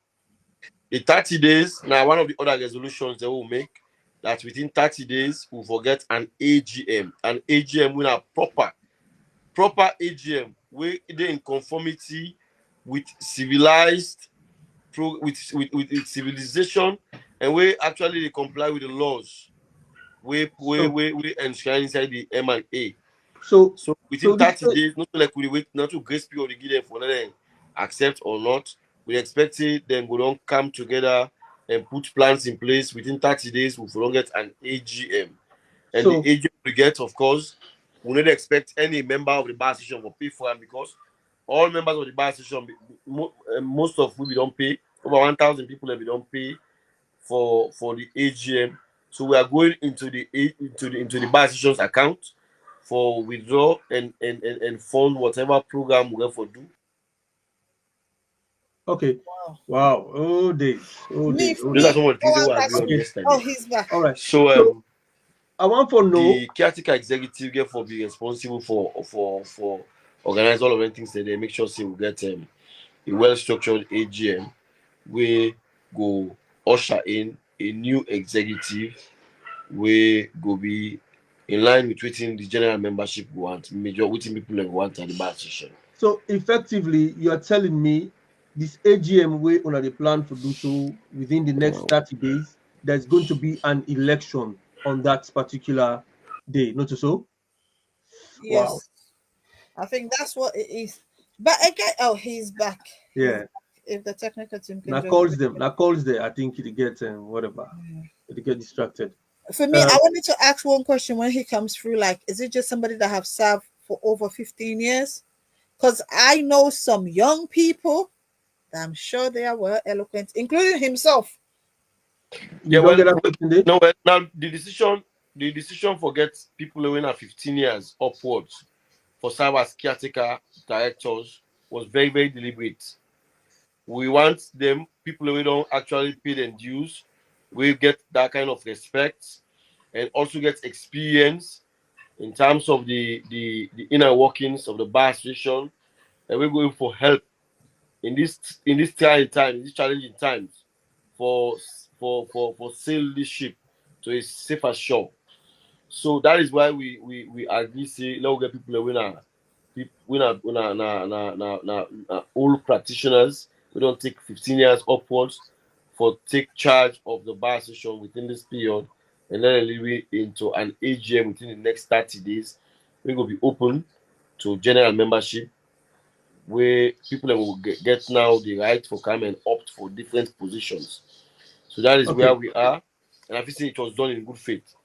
The 30 days now, one of the other resolutions they will make that within 30 days we'll forget an AGM. An AGM with a proper AGM where they in conformity with civilized with civilization, and where actually they comply with the laws we enshrine inside the M&A. So So within this 30 days, not like we wait, not to grace period to give them for them accept or not. We expect it, then we don't come together and put plans in place. Within 30 days, we will get an AGM. And the so AGM we get, of course, we don't expect any member of the bar association will pay for them, because all members of the bar association, most of we don't pay. Over 1,000 people that we don't pay for the AGM. So we are going into the bar association's account for withdraw and fund whatever program we have for do. okay. Wow. Oh days. Oh days. Oh Those are days. some of the things that we agreed on Okay. yesterday. Oh, he's back. All right. So So I want to know the caretaker executive get for be responsible for organize all of them things that they make sure say we get a well structured AGM. We go usher in a new executive. We go be in line with waiting the general membership want, major waiting people want at the bar session. so effectively you are telling me this AGM way on the plan to do so within the next 30 days, there's going to be an election on that particular day, not so? Yes. Wow. I think that's what it is. But again, oh, he's back. Yeah. If the technical team can Now calls there. I think it gets whatever. It get distracted. For me, I wanted to ask one question when he comes through. Like, is it just somebody that have served for over 15 years? Because I know some young people that I'm sure they are well eloquent, including himself. You don't get that 15 days? No, now the decision for get people who are 15 years upwards for serve as caretaker directors was very, very deliberate. We want them, people who don't actually pay their dues, we get that kind of respect and also get experience in terms of the inner workings of the bar association, and we're going for help in this trying time, in these challenging times for sail this ship to a safer shore. So that is why we agree say let's get people old practitioners. We don't take 15 years upwards for take charge of the bar association within this period, and then leave it into an AGM within the next 30 days. We will be open to general membership, where people will get now the right for come and opt for different positions. So that is where we are, and I think it was done in good faith.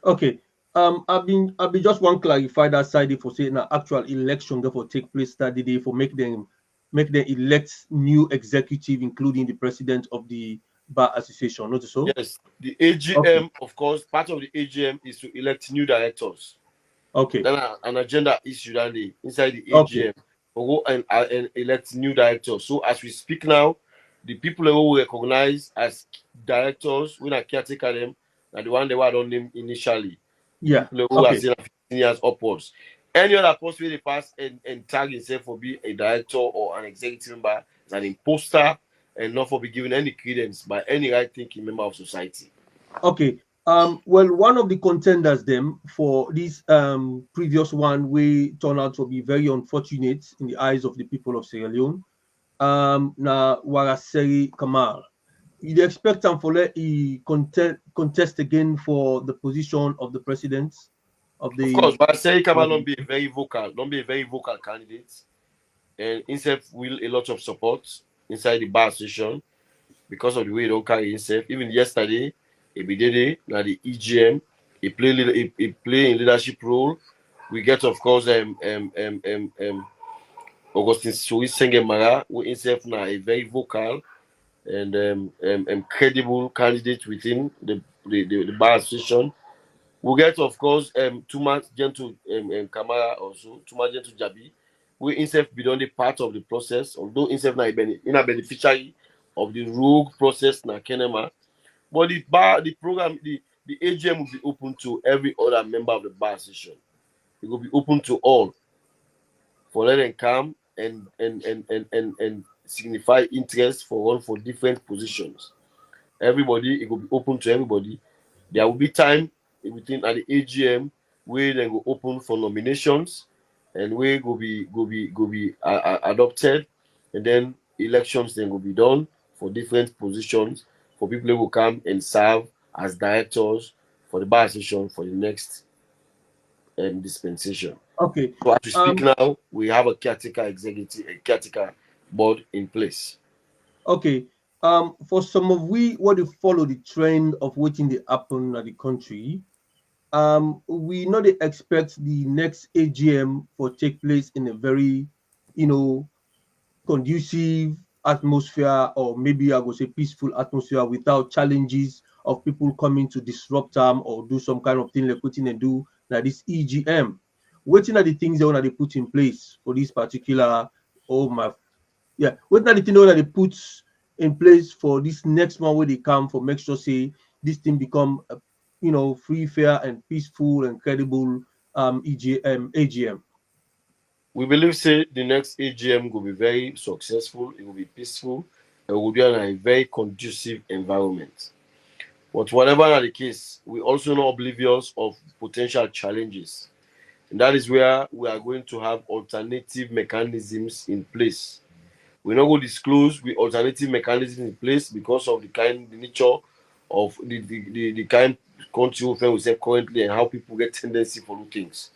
Okay. I've been just one clarify that side for saying an actual election therefore take place that day for make them elect new executive, including the president of the bar association. Not so? Yes, the AGM, of course, part of the AGM is to elect new directors. Okay. Then an agenda issued inside the AGM for go and elect new directors. So as we speak now, the people who we recognize as directors, we not caretaker them, are the one they were on them initially. Yeah. People who are still 15 years upwards. Any other post where they pass and tag himself for be a director or an executive member is an imposter and not for be given any credence by any right thinking member of society. Okay. Well, one of the contenders them for this previous one we turned out to be very unfortunate in the eyes of the people of Sierra Leone. Na Waraseri Kamal. You expect him for let he contest again for the position of the president of the. Of course, Waraseri Kamal don't be a very vocal candidate, and himself will a lot of support inside the bar association because of the way he don't carry himself. Even yesterday, he be there na the EGM. He play in leadership role. We get of course Augustine Sui Sengemara, who himself now a very vocal and credible candidate within the bar association. We get of course Tuma Gentle Kamara also, Tuma Gentle Jabi, who himself be done the part of the process, although himself now in a beneficiary of the rogue process na Kenema. But the program, the AGM will be open to every other member of the bar association. It will be open to all for let them come and signify interest for run for different positions. Everybody, it will be open to everybody. There will be time within at the AGM where they will open for nominations and where go be adopted, and then elections then will be done for different positions for people who will come and serve as directors for the bar association for the next dispensation. Okay. So as we speak now, we have a caretaker board in place. Okay. For some of we what they follow the trend of waiting to happen at the country, we not expect the next AGM for take place in a very, conducive atmosphere, or maybe I would say peaceful atmosphere without challenges of people coming to disrupt them or do some kind of thing like putting and do like this EGM. Waiting at the things they want to put in place for this particular waiting at the thing that they put in place for this next one where they come for make sure say this thing become free, fair and peaceful and credible AGM. We believe say the next AGM will be very successful, it will be peaceful, and will be in a very conducive environment. But whatever the case, we also not oblivious of potential challenges. And that is where we are going to have alternative mechanisms in place. We're not going to disclose with alternative mechanisms in place because of the nature of the kind country we say currently and how people get tendency for do things.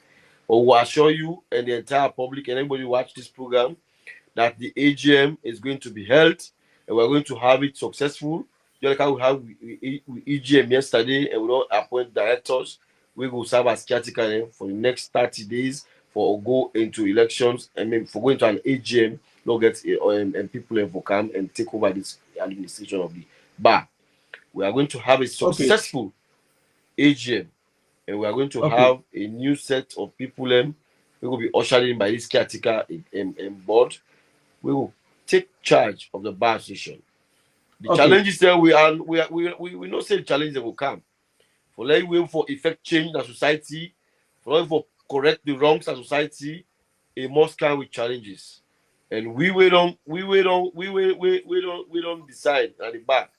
But we'll assure you and the entire public and everybody watch this program that the AGM is going to be held and we're going to have it successful. Just like how we have EGM yesterday and we don't appoint directors, we will serve as caretaker for the next 30 days for go into elections and then for going to an AGM, not get and people will come and take over this administration of the bar. we are going to have a successful AGM, and we are going to have a new set of people who will be ushered in by this caretaker board. We will take charge of the bar association. The challenges there we not say the challenges that will come. For like we for effect change in society, for correct the wrongs of society, it must come with challenges. And we don't decide at the back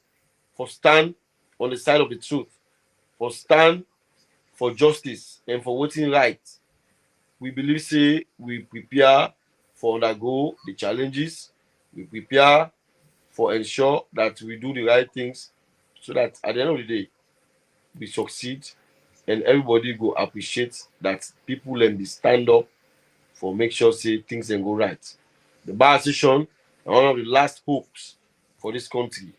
for stand on the side of the truth, for stand for justice and for waiting right. We believe say we prepare for undergo the challenges, we prepare for ensure that we do the right things so that at the end of the day we succeed and everybody go appreciate that people and they stand up for make sure say things can go right. The bar association are one of the last hopes for this country.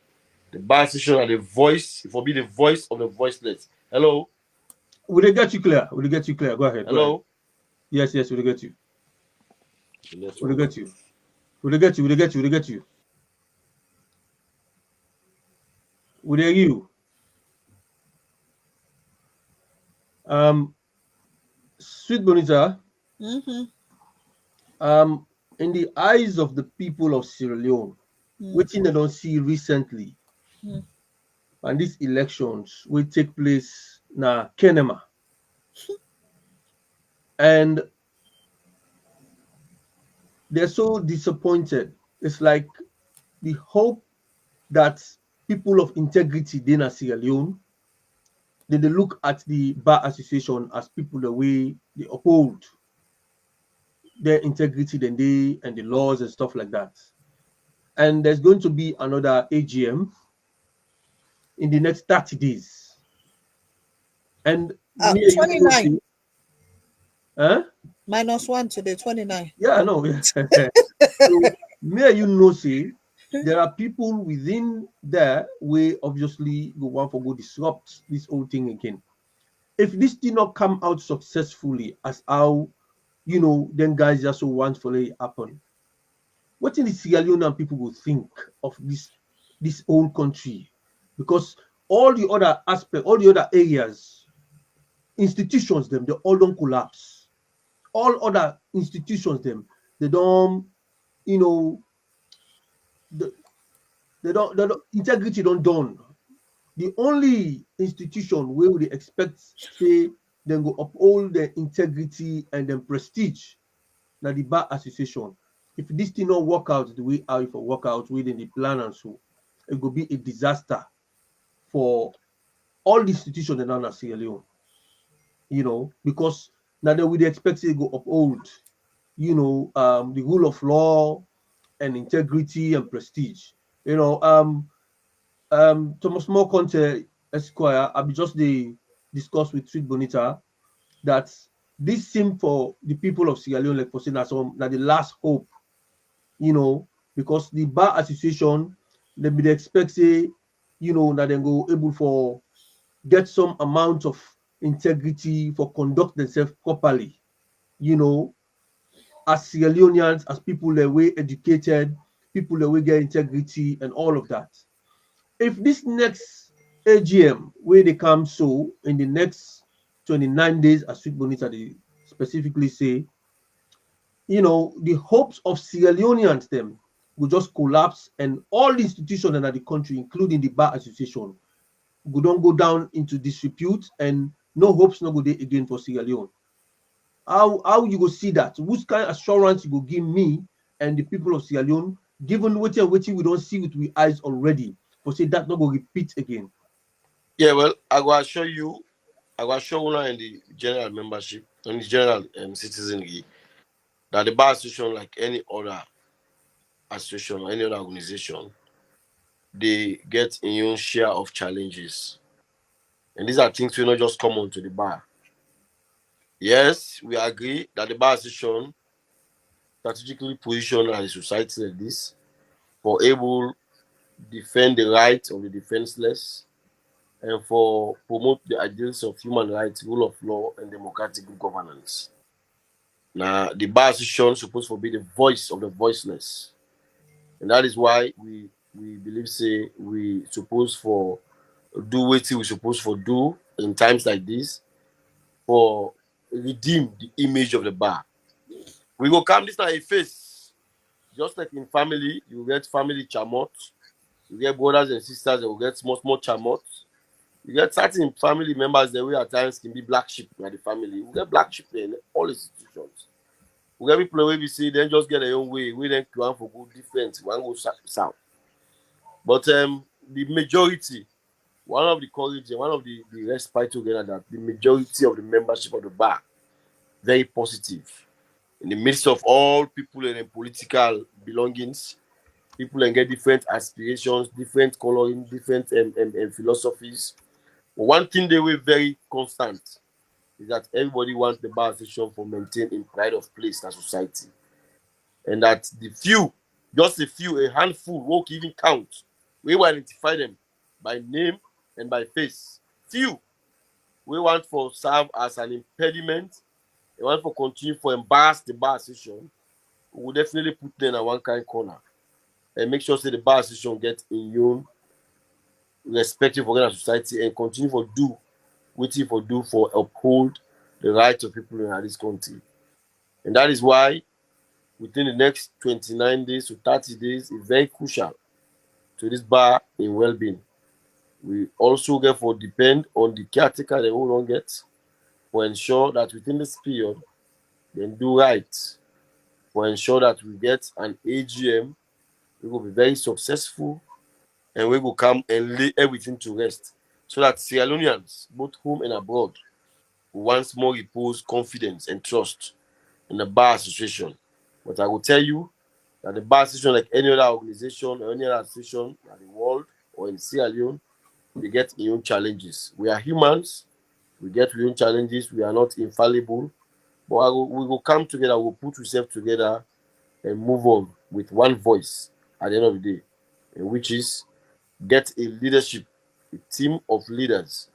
The bar association are the voice, it will be the voice of the voiceless. Hello? Will they get you clear? Will they get you clear? Go ahead. Hello? Go ahead. Yes, will they get you? Will they get you? Will they get you? Will they get you? Will they get you? Will they hear you? Sweet Bonita. In the eyes of the people of Sierra Leone, which they don't see recently, and these elections will take place na Kenema. And they're so disappointed. It's like the hope that people of integrity in Sierra Leone, then they look at the bar association as people the way they uphold their integrity and the laws and stuff like that. And there's going to be another AGM in the next 30 days. And 29. -1 today, 29. Yeah, I know. So, may you know, say there are people within there where obviously go want to go disrupt this whole thing again. If this did not come out successfully as how then guys just want for it happen, what in the Sierra Leonean people will think of this whole country? Because all the other aspects, all the other areas, institutions, they all don't collapse. All other institutions, they don't, they don't integrity don't done. The only institution where we expect say then go uphold their integrity and then prestige, now the bar association. If this did not work out the way how it will work out within the plan and so, it will be a disaster for all the institutions in Sierra Leone. Because now they would expect to go uphold, the rule of law and integrity and prestige. Thomas More Conte Esquire, I'll be just discuss with Sweet Bonita that this seemed for the people of Sierra Leone, like for saying that the last hope, because the bar association, they be expect say, that they go able for get some amount of integrity for conduct themselves properly, as Sierra Leoneans, as people that were educated, people that will get integrity and all of that. If this next AGM where they come so in the next 29 days, as Sweet Bonita they specifically say, the hopes of Sierra Leoneans them will just collapse, and all the institutions in the country, including the bar association, will don't go down into disrepute, and no hopes no go there again for Sierra Leone. How you go see that? Which kind of assurance you go give me and the people of Sierra Leone, given what we don't see with our eyes already, for say that not go repeat again? Yeah, well, I will assure you in the general membership, and the general citizenry, that the bar association, like any other association or any other organization, they get a own share of challenges. And these are things we not just come onto the bar. Yes, we agree that the bar association strategically positioned as a society like this for able defend the rights of the defenseless and for promote the ideals of human rights, rule of law, and democratic governance. Now, the bar association is supposed to be the voice of the voiceless. And that is why we believe, say, we suppose for do what we supposed to do in times like this for redeem the image of the bar. We go come this now a face. Just like in family, you get family chamot, you get brothers and sisters that will get small chamot. You get certain family members that we at times can be black sheep in the family. We get black sheep in all institutions. We get people where we see then just get their own way. We then go for good different. One go south. But the majority, one of the courage and one of the respite together that the majority of the membership of the bar very positive. In the midst of all people and political belongings, people and get different aspirations, different coloring, different philosophies. But one thing they were very constant is that everybody wants the bar association for maintain in pride of place in society. And that the few, just a few, a handful, won't even count. We will identify them by name and by face. Few, we want for serve as an impediment. They want for continue for embarrass the bar association. We will definitely put them in one kind corner and make sure that the bar association get immune, respective of society, and continue for do waiting for do for uphold the rights of people in this country. And that is why within the next 29 days to 30 days is very crucial to this bar in well-being. We also therefore depend on the caretaker they will get for ensure that within this period they do right, for ensure that we get an AGM, we will be very successful and we will come and lay everything to rest so that Sierra Leoneans, both home and abroad, will once more repose confidence and trust in the bar association. But I will tell you that the bar association, like any other organization or any other association in the world or in Sierra Leone, they get their own challenges. We are humans, we get our own challenges, we are not infallible, but we will come together, we'll put ourselves together and move on with one voice at the end of the day, which is get a leadership, a team of leaders.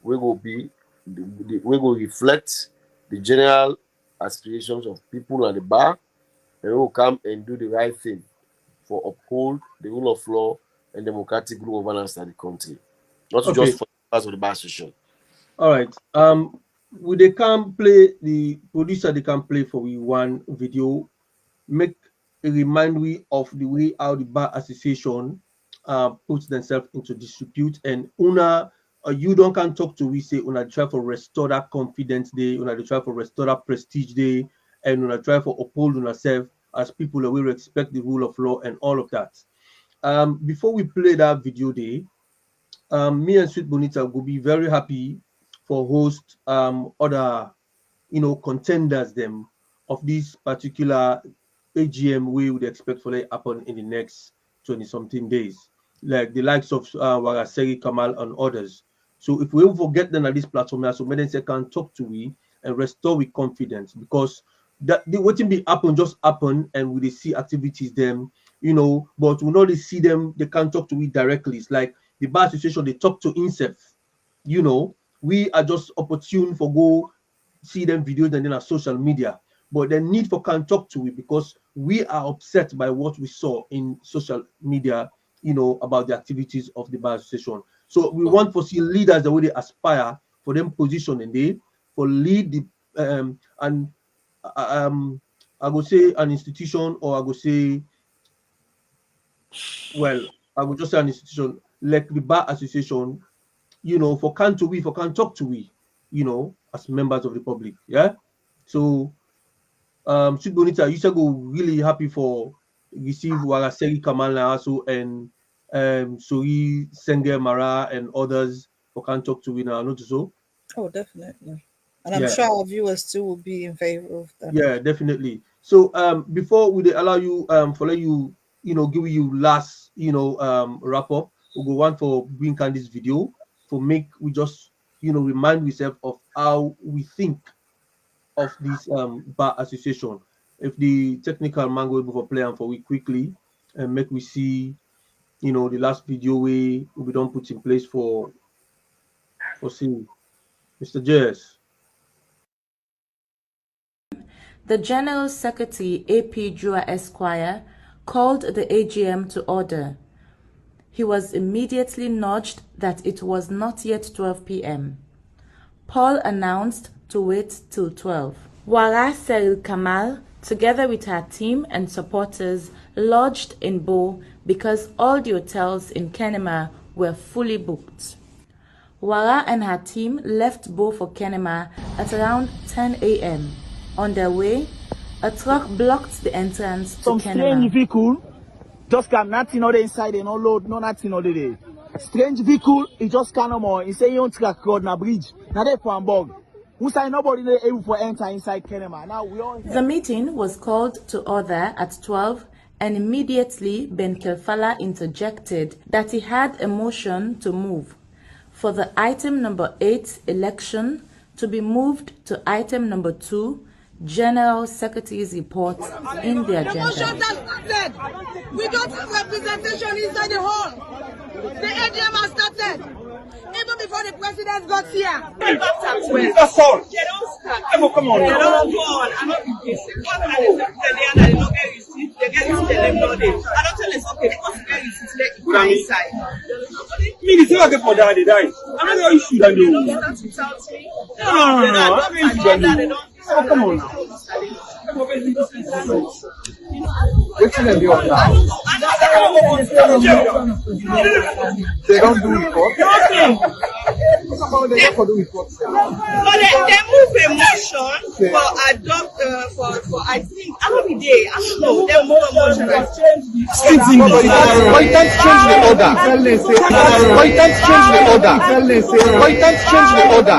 We will be, we will reflect the general aspirations of people at the bar, and we will come and do the right thing for uphold the rule of law and democratic rule governance in the country. Not just for the parts of the bar association. All right. Will they can play the producer? They can play for we one video. Make a remind we of the way how the bar association puts themselves into dispute, and una you don't can talk to we say una try for restore that confidence day, una try for restore that prestige day, and una try for uphold una self as people that will respect the rule of law and all of that. Before we play that video day, me and Sweet Bonita will be very happy for host other contenders them of this particular AGM we would expect for it happen in the next 20-something days, like the likes of Waraseri Kamal and others. So if we forget them at this platform, so many can talk to we and restore with confidence, because that the waiting be happen just happen and we see activities them, but we not see them, they can't talk to we directly. It's like the bar association, they talk to himself, we are just opportune for go see them videos and then on social media, but the need for can talk to it because we are upset by what we saw in social media, about the activities of the bar association. So we want to see leaders the way they aspire for them position and they for lead the and I would say an institution, or I would say, well, I would just say an institution like the bar association, for can to we, for can talk to we, as members of the public. Yeah. So Sweet Bonita, you should go really happy for receive Waraseri Kamal also and Suri Senge Mara and others for can talk to we now, not so. Oh, definitely. And I'm sure our viewers too will be in favor of that. Yeah, definitely. So before we allow you for let you give you last wrap up, we'll go on for bring on this video for make we just remind ourselves of how we think of this bar association. If the technical man go able for play and for we quickly and make we see the last video we don't put in place for see Mr. JS. The General Secretary, A.P. Jua Esquire, called the AGM to order. He was immediately nudged that it was not yet 12 p.m. Paul announced to wait till 12. Wara Seril Kamal, together with her team and supporters, lodged in Bo because all the hotels in Kenema were fully booked. Wara and her team left Bo for Kenema at around 10 a.m. On their way, a truck blocked the entrance to Some Kenema. strange vehicle just come, nothing on the inside, no load, no nothing on the day. Strange vehicle, it just can't no more. He say you don't track road na bridge. Now they for bug. Who say nobody they able for enter inside Kenema. Now we all. The meeting was called to order at 12, and immediately Ben Kelfala interjected that he had a motion to move for the item number 8 election to be moved to item number 2 General Secretary's report in the agenda. The motion has started. We don't have representation inside the hall. The AGM has started. Even before the president got here. That's all. Come on. They don't go on. I'm not in this. They don't get received. They get received. I don't tell us, okay, because they get received, they go inside. Me, it's not for that they die. I'm not going to issue that. You don't start without me. No. Come on now. They don't do report. They move a motion for adopt for I think I don't know. They move a motion. Why can't change the order? Why can't change the order? Why can't change the order?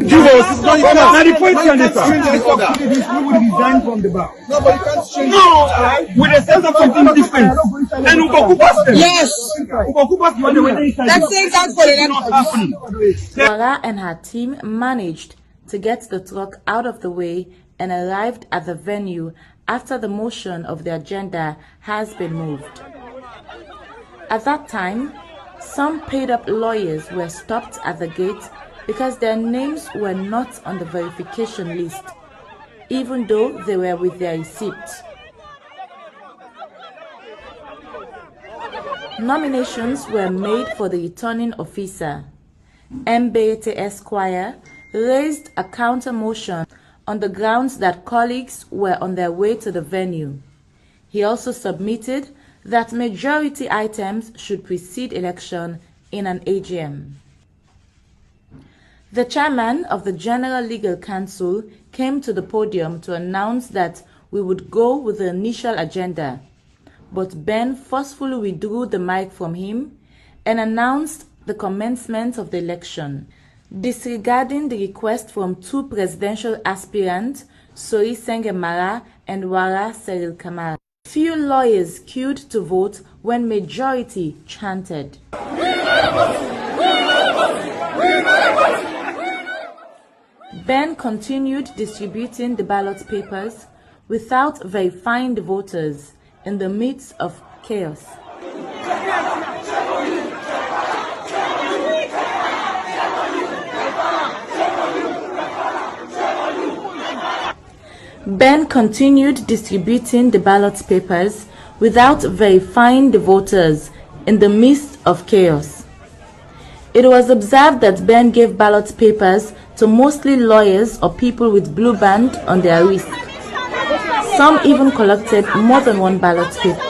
Give us now the point change the order. We would resign from the bar. No, but you can't change. No, with a sense of something different. And Ugokupas them. Yes. Ugokupas you are the way Let's say that's for the next. Wara and her team managed to get the truck out of the way and arrived at the venue after the motion of the agenda has been moved. At that time, some paid-up lawyers were stopped at the gate because their names were not on the verification list, even though they were with their receipt. Nominations were made for the returning officer. Mbete Esquire raised a counter motion on the grounds that colleagues were on their way to the venue. He also submitted that majority items should precede election in an AGM. The chairman of the General Legal Council came to the podium to announce that we would go with the initial agenda, but Ben forcefully withdrew the mic from him and announced the commencement of the election, disregarding the request from two presidential aspirants, Sori Sengemara and Wara Seril Kamal. Few lawyers queued to vote when majority chanted. Ben continued distributing the ballot papers without verifying the voters in the midst of chaos. Ben continued distributing the ballot papers without verifying the voters in the midst of chaos. It was observed that Ben gave ballot papers to mostly lawyers or people with blue band on their wrist. Some even collected more than one ballot paper.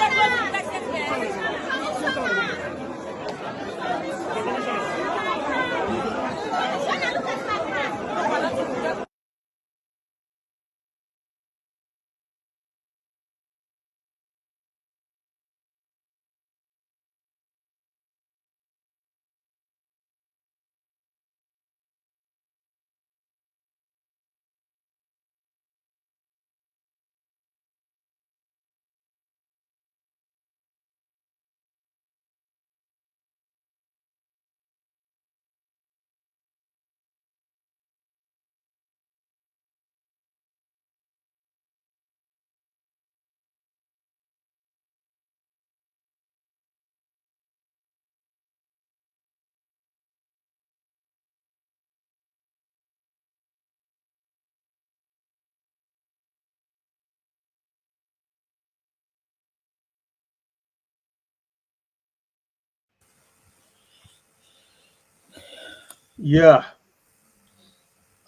Yeah.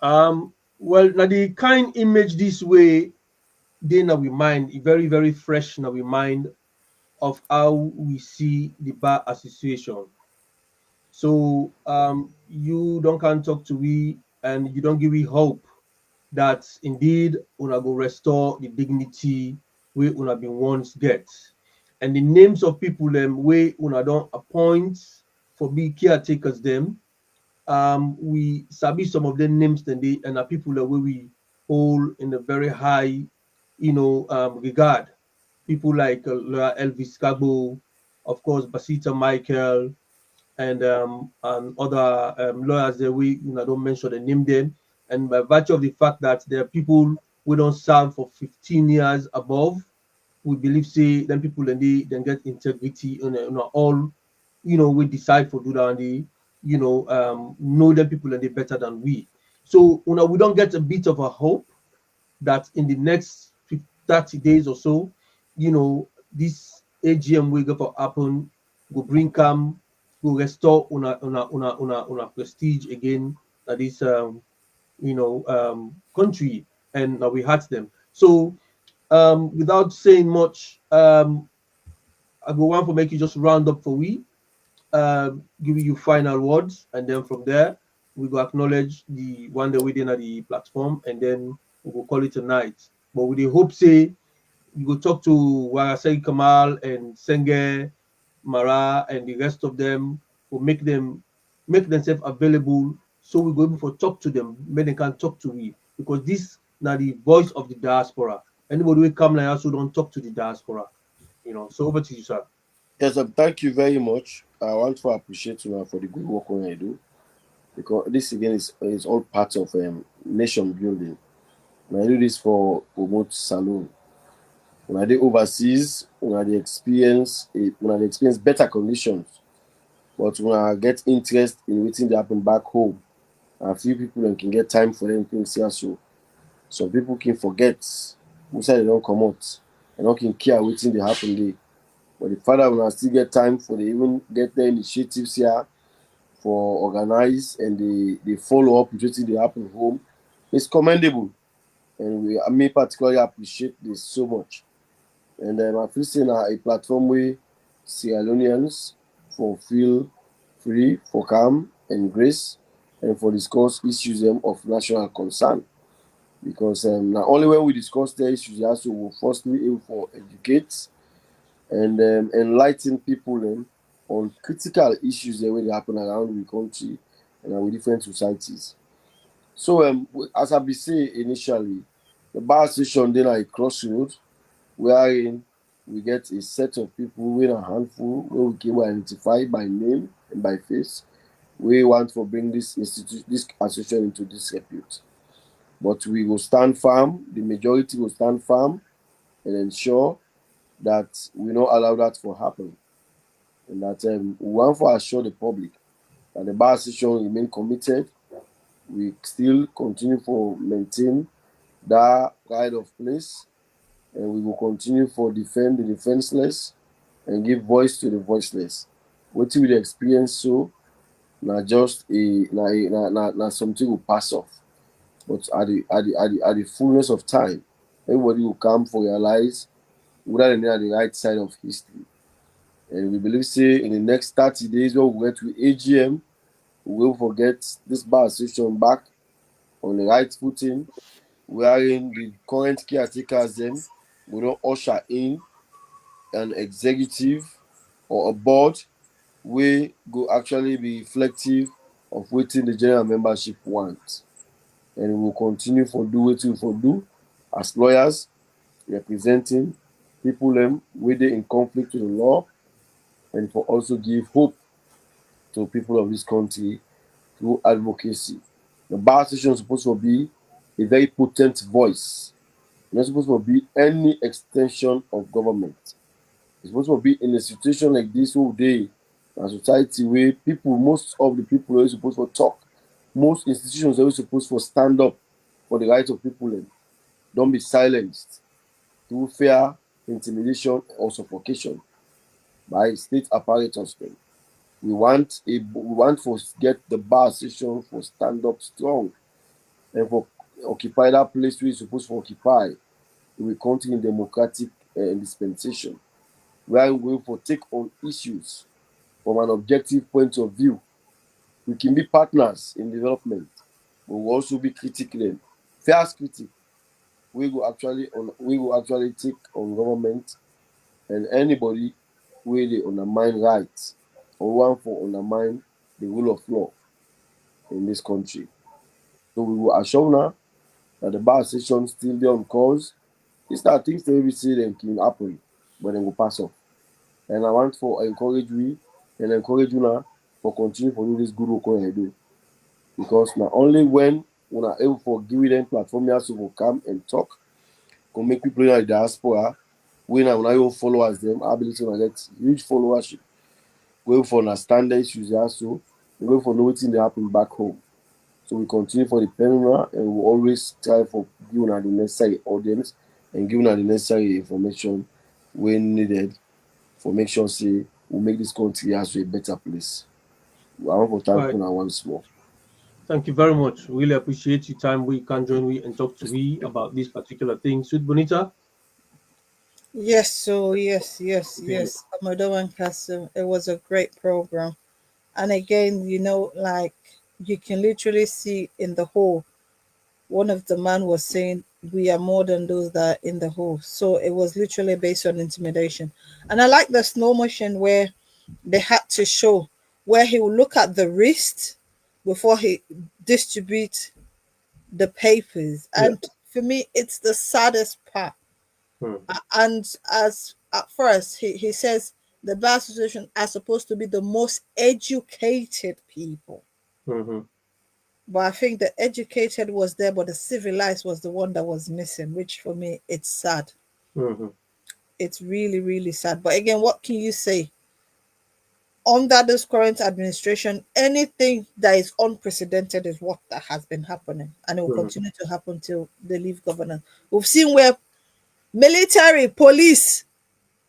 Well, now the kind image this way, they now we mind very very fresh now we mind of how we see the bar association. So you don't can talk to we and you don't give me hope that indeed una go restore the dignity we una been once get. And the names of people them we una don't appoint for be caretakers them. We sabi some of the names then they and are people that we hold in a very high, regard. People like Lawyer Elvis Cabo, of course, Basita Michael, and other lawyers that we don't mention the name them. And by virtue of the fact that there are people who don't serve for 15 years above, we believe say then people then get integrity and all we decide for do that and they know them people and they better than we. So we don't get a bit of a hope that in the next 30 days or so, this AGM will go for happen, go bring calm, go restore una prestige again that is country, and we hurt them. So without saying much, I go on for make you just round up for we, giving you final words, and then from there we go acknowledge the one that we did at the platform, and then we will call it a night. But with the hope say you go talk to Warasei Kamal and Senge Mara and the rest of them, will make themselves available so we go able to talk to them, when they can talk to we, because this now the voice of the diaspora. Anybody will come like us who don't talk to the diaspora, So over to you, sir. Yes, thank you very much. I want to appreciate you for the good work when I do, because this again is all part of nation building. When I do this for promote salon, when I do overseas, when I experience better conditions, but when I get interest in waiting to happen back home, a few people can get time for them things here. So some people can forget who said they don't come out, and don't can care waiting they happen there. But the father will still get time for they even get their initiatives here for organize and they follow up with what they happen home. It's commendable, and me particularly appreciate this so much. And I feel saying a platform where Sierra Leoneans for feel free, for calm and grace, and for discuss issues of national concern. Because not only when we discuss the issues, also will firstly aim for educate and enlighten people on critical issues that will happen around the country and with different societies. So as I be say initially, the bar station then a crossroad wherein we get a set of people with a handful where we can identify by name and by face. We want to bring this association into disrepute. But we will stand firm, the majority will stand firm and ensure that we don't allow that to happen. And that we want to assure the public that the bar association remain committed. We still continue to maintain that pride of place, and we will continue to defend the defenseless and give voice to the voiceless. What we experience so, not just not something will pass off, but at the fullness of time, everybody will come for realize whether they're on the right side of history. And we believe, say, in the next 30 days, when we get to AGM, we will forget this bar association back on the right footing, wherein the current caretakers then will not usher in an executive or a board will go actually be reflective of what the general membership wants. And we will continue for do what we for do as lawyers representing people with in conflict with the law, and for also give hope to people of this country through advocacy. The bar association is supposed to be a very potent voice. It's not supposed to be any extension of government. It's supposed to be in a situation like this whole day, a society where most of the people are supposed to talk. Most institutions are supposed to stand up for the rights of people. Don't be silenced through fear, intimidation, or suffocation by state apparatus. We want to get the bar association for stand up strong and for occupy that place we supposed to occupy. We continue democratic dispensation. We are going for take on issues from an objective point of view. We can be partners in development, but we will also be critical then. Fierce critic. We will actually take on government and anybody where they undermine rights or want for undermine the rule of law in this country. So we will assure now that the bar session still there on cause. These are things that we see them can happen, but then will pass off. And I want for encourage you now for continue for do this good work when I do. Because not only when we are able for giving them platform here so will come and talk, can make people in the diaspora, when I will follow as them, I believe to get huge followership. Going for understand the issues also, going for nothing that happen back home. So we continue for the panel and we always try for giving the necessary audience and giving the necessary information when needed for make sure say we make this country as a better place. I want to thank you once more. Thank you very much. Really appreciate your time. We can join we and talk to we about this particular thing. Sweet Bonita. Yes, so yes. Amodawan Castle. It was a great program. And again, like you can literally see in the hole, one of the man was saying, we are more than those that are in the hole. So it was literally based on intimidation. And I like the slow motion where they had to show where he will look at the wrist before he distribute the papers. And for me, it's the saddest part. And as at first he says the bar association are supposed to be the most educated people. But I think the educated was there, but the civilized was the one that was missing, which for me it's sad. It's really, really sad. But again, what can you say? Under this current administration, anything that is unprecedented is what that has been happening, and it will continue to happen till they leave governance. We've seen where military, police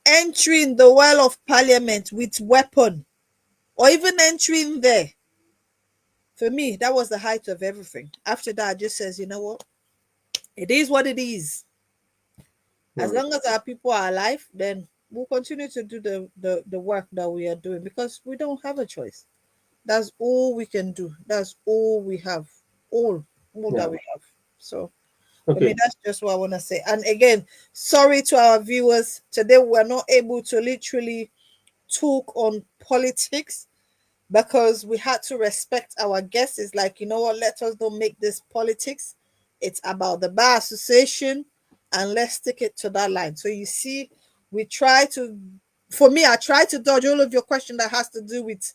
entering the well of parliament with weapon, or even entering there. For me, that was the height of everything. After that, it just says, you know what? It is what it is. As long as our people are alive, then we'll continue to do the work that we are doing because we don't have a choice. That's all we can do. That's all we have. All that we have. So for me, that's just what I want to say. And again, sorry to our viewers. Today we're not able to literally talk on politics because we had to respect our guests. It's like, you know what, let us don't make this politics. It's about the bar association and let's stick it to that line. So you see, I try to dodge all of your question that has to do with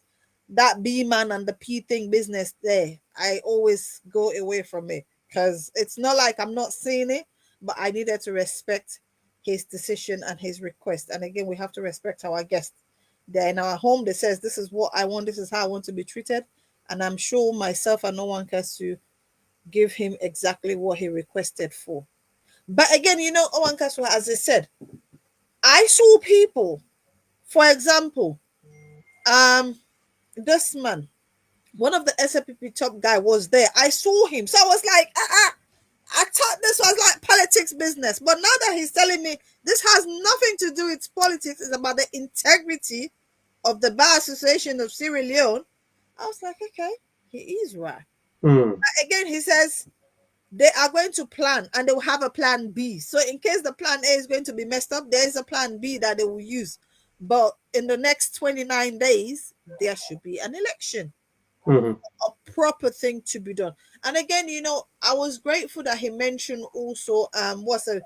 that B man and the P thing business there. I always go away from it because it's not like I'm not seeing it, but I needed to respect his decision and his request. And again, we have to respect our guests. They're in our home. They says, this is what I want. This is how I want to be treated. And I'm sure myself and no one cares to give him exactly what he requested for. But again, Owan Kaswa, as I said, I saw people, for example, this man, one of the SLPP top guy was there. I saw him. So I was like, I thought this was like politics business. But now that he's telling me this has nothing to do with politics, it's about the integrity of the Bar Association of Sierra Leone, I was like, okay, he is right. Again, he says they are going to plan and they will have a plan B. So in case the plan A is going to be messed up, there is a plan B that they will use. But in the next 29 days, there should be an election. A proper thing to be done. And again, I was grateful that he mentioned also what's a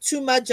too much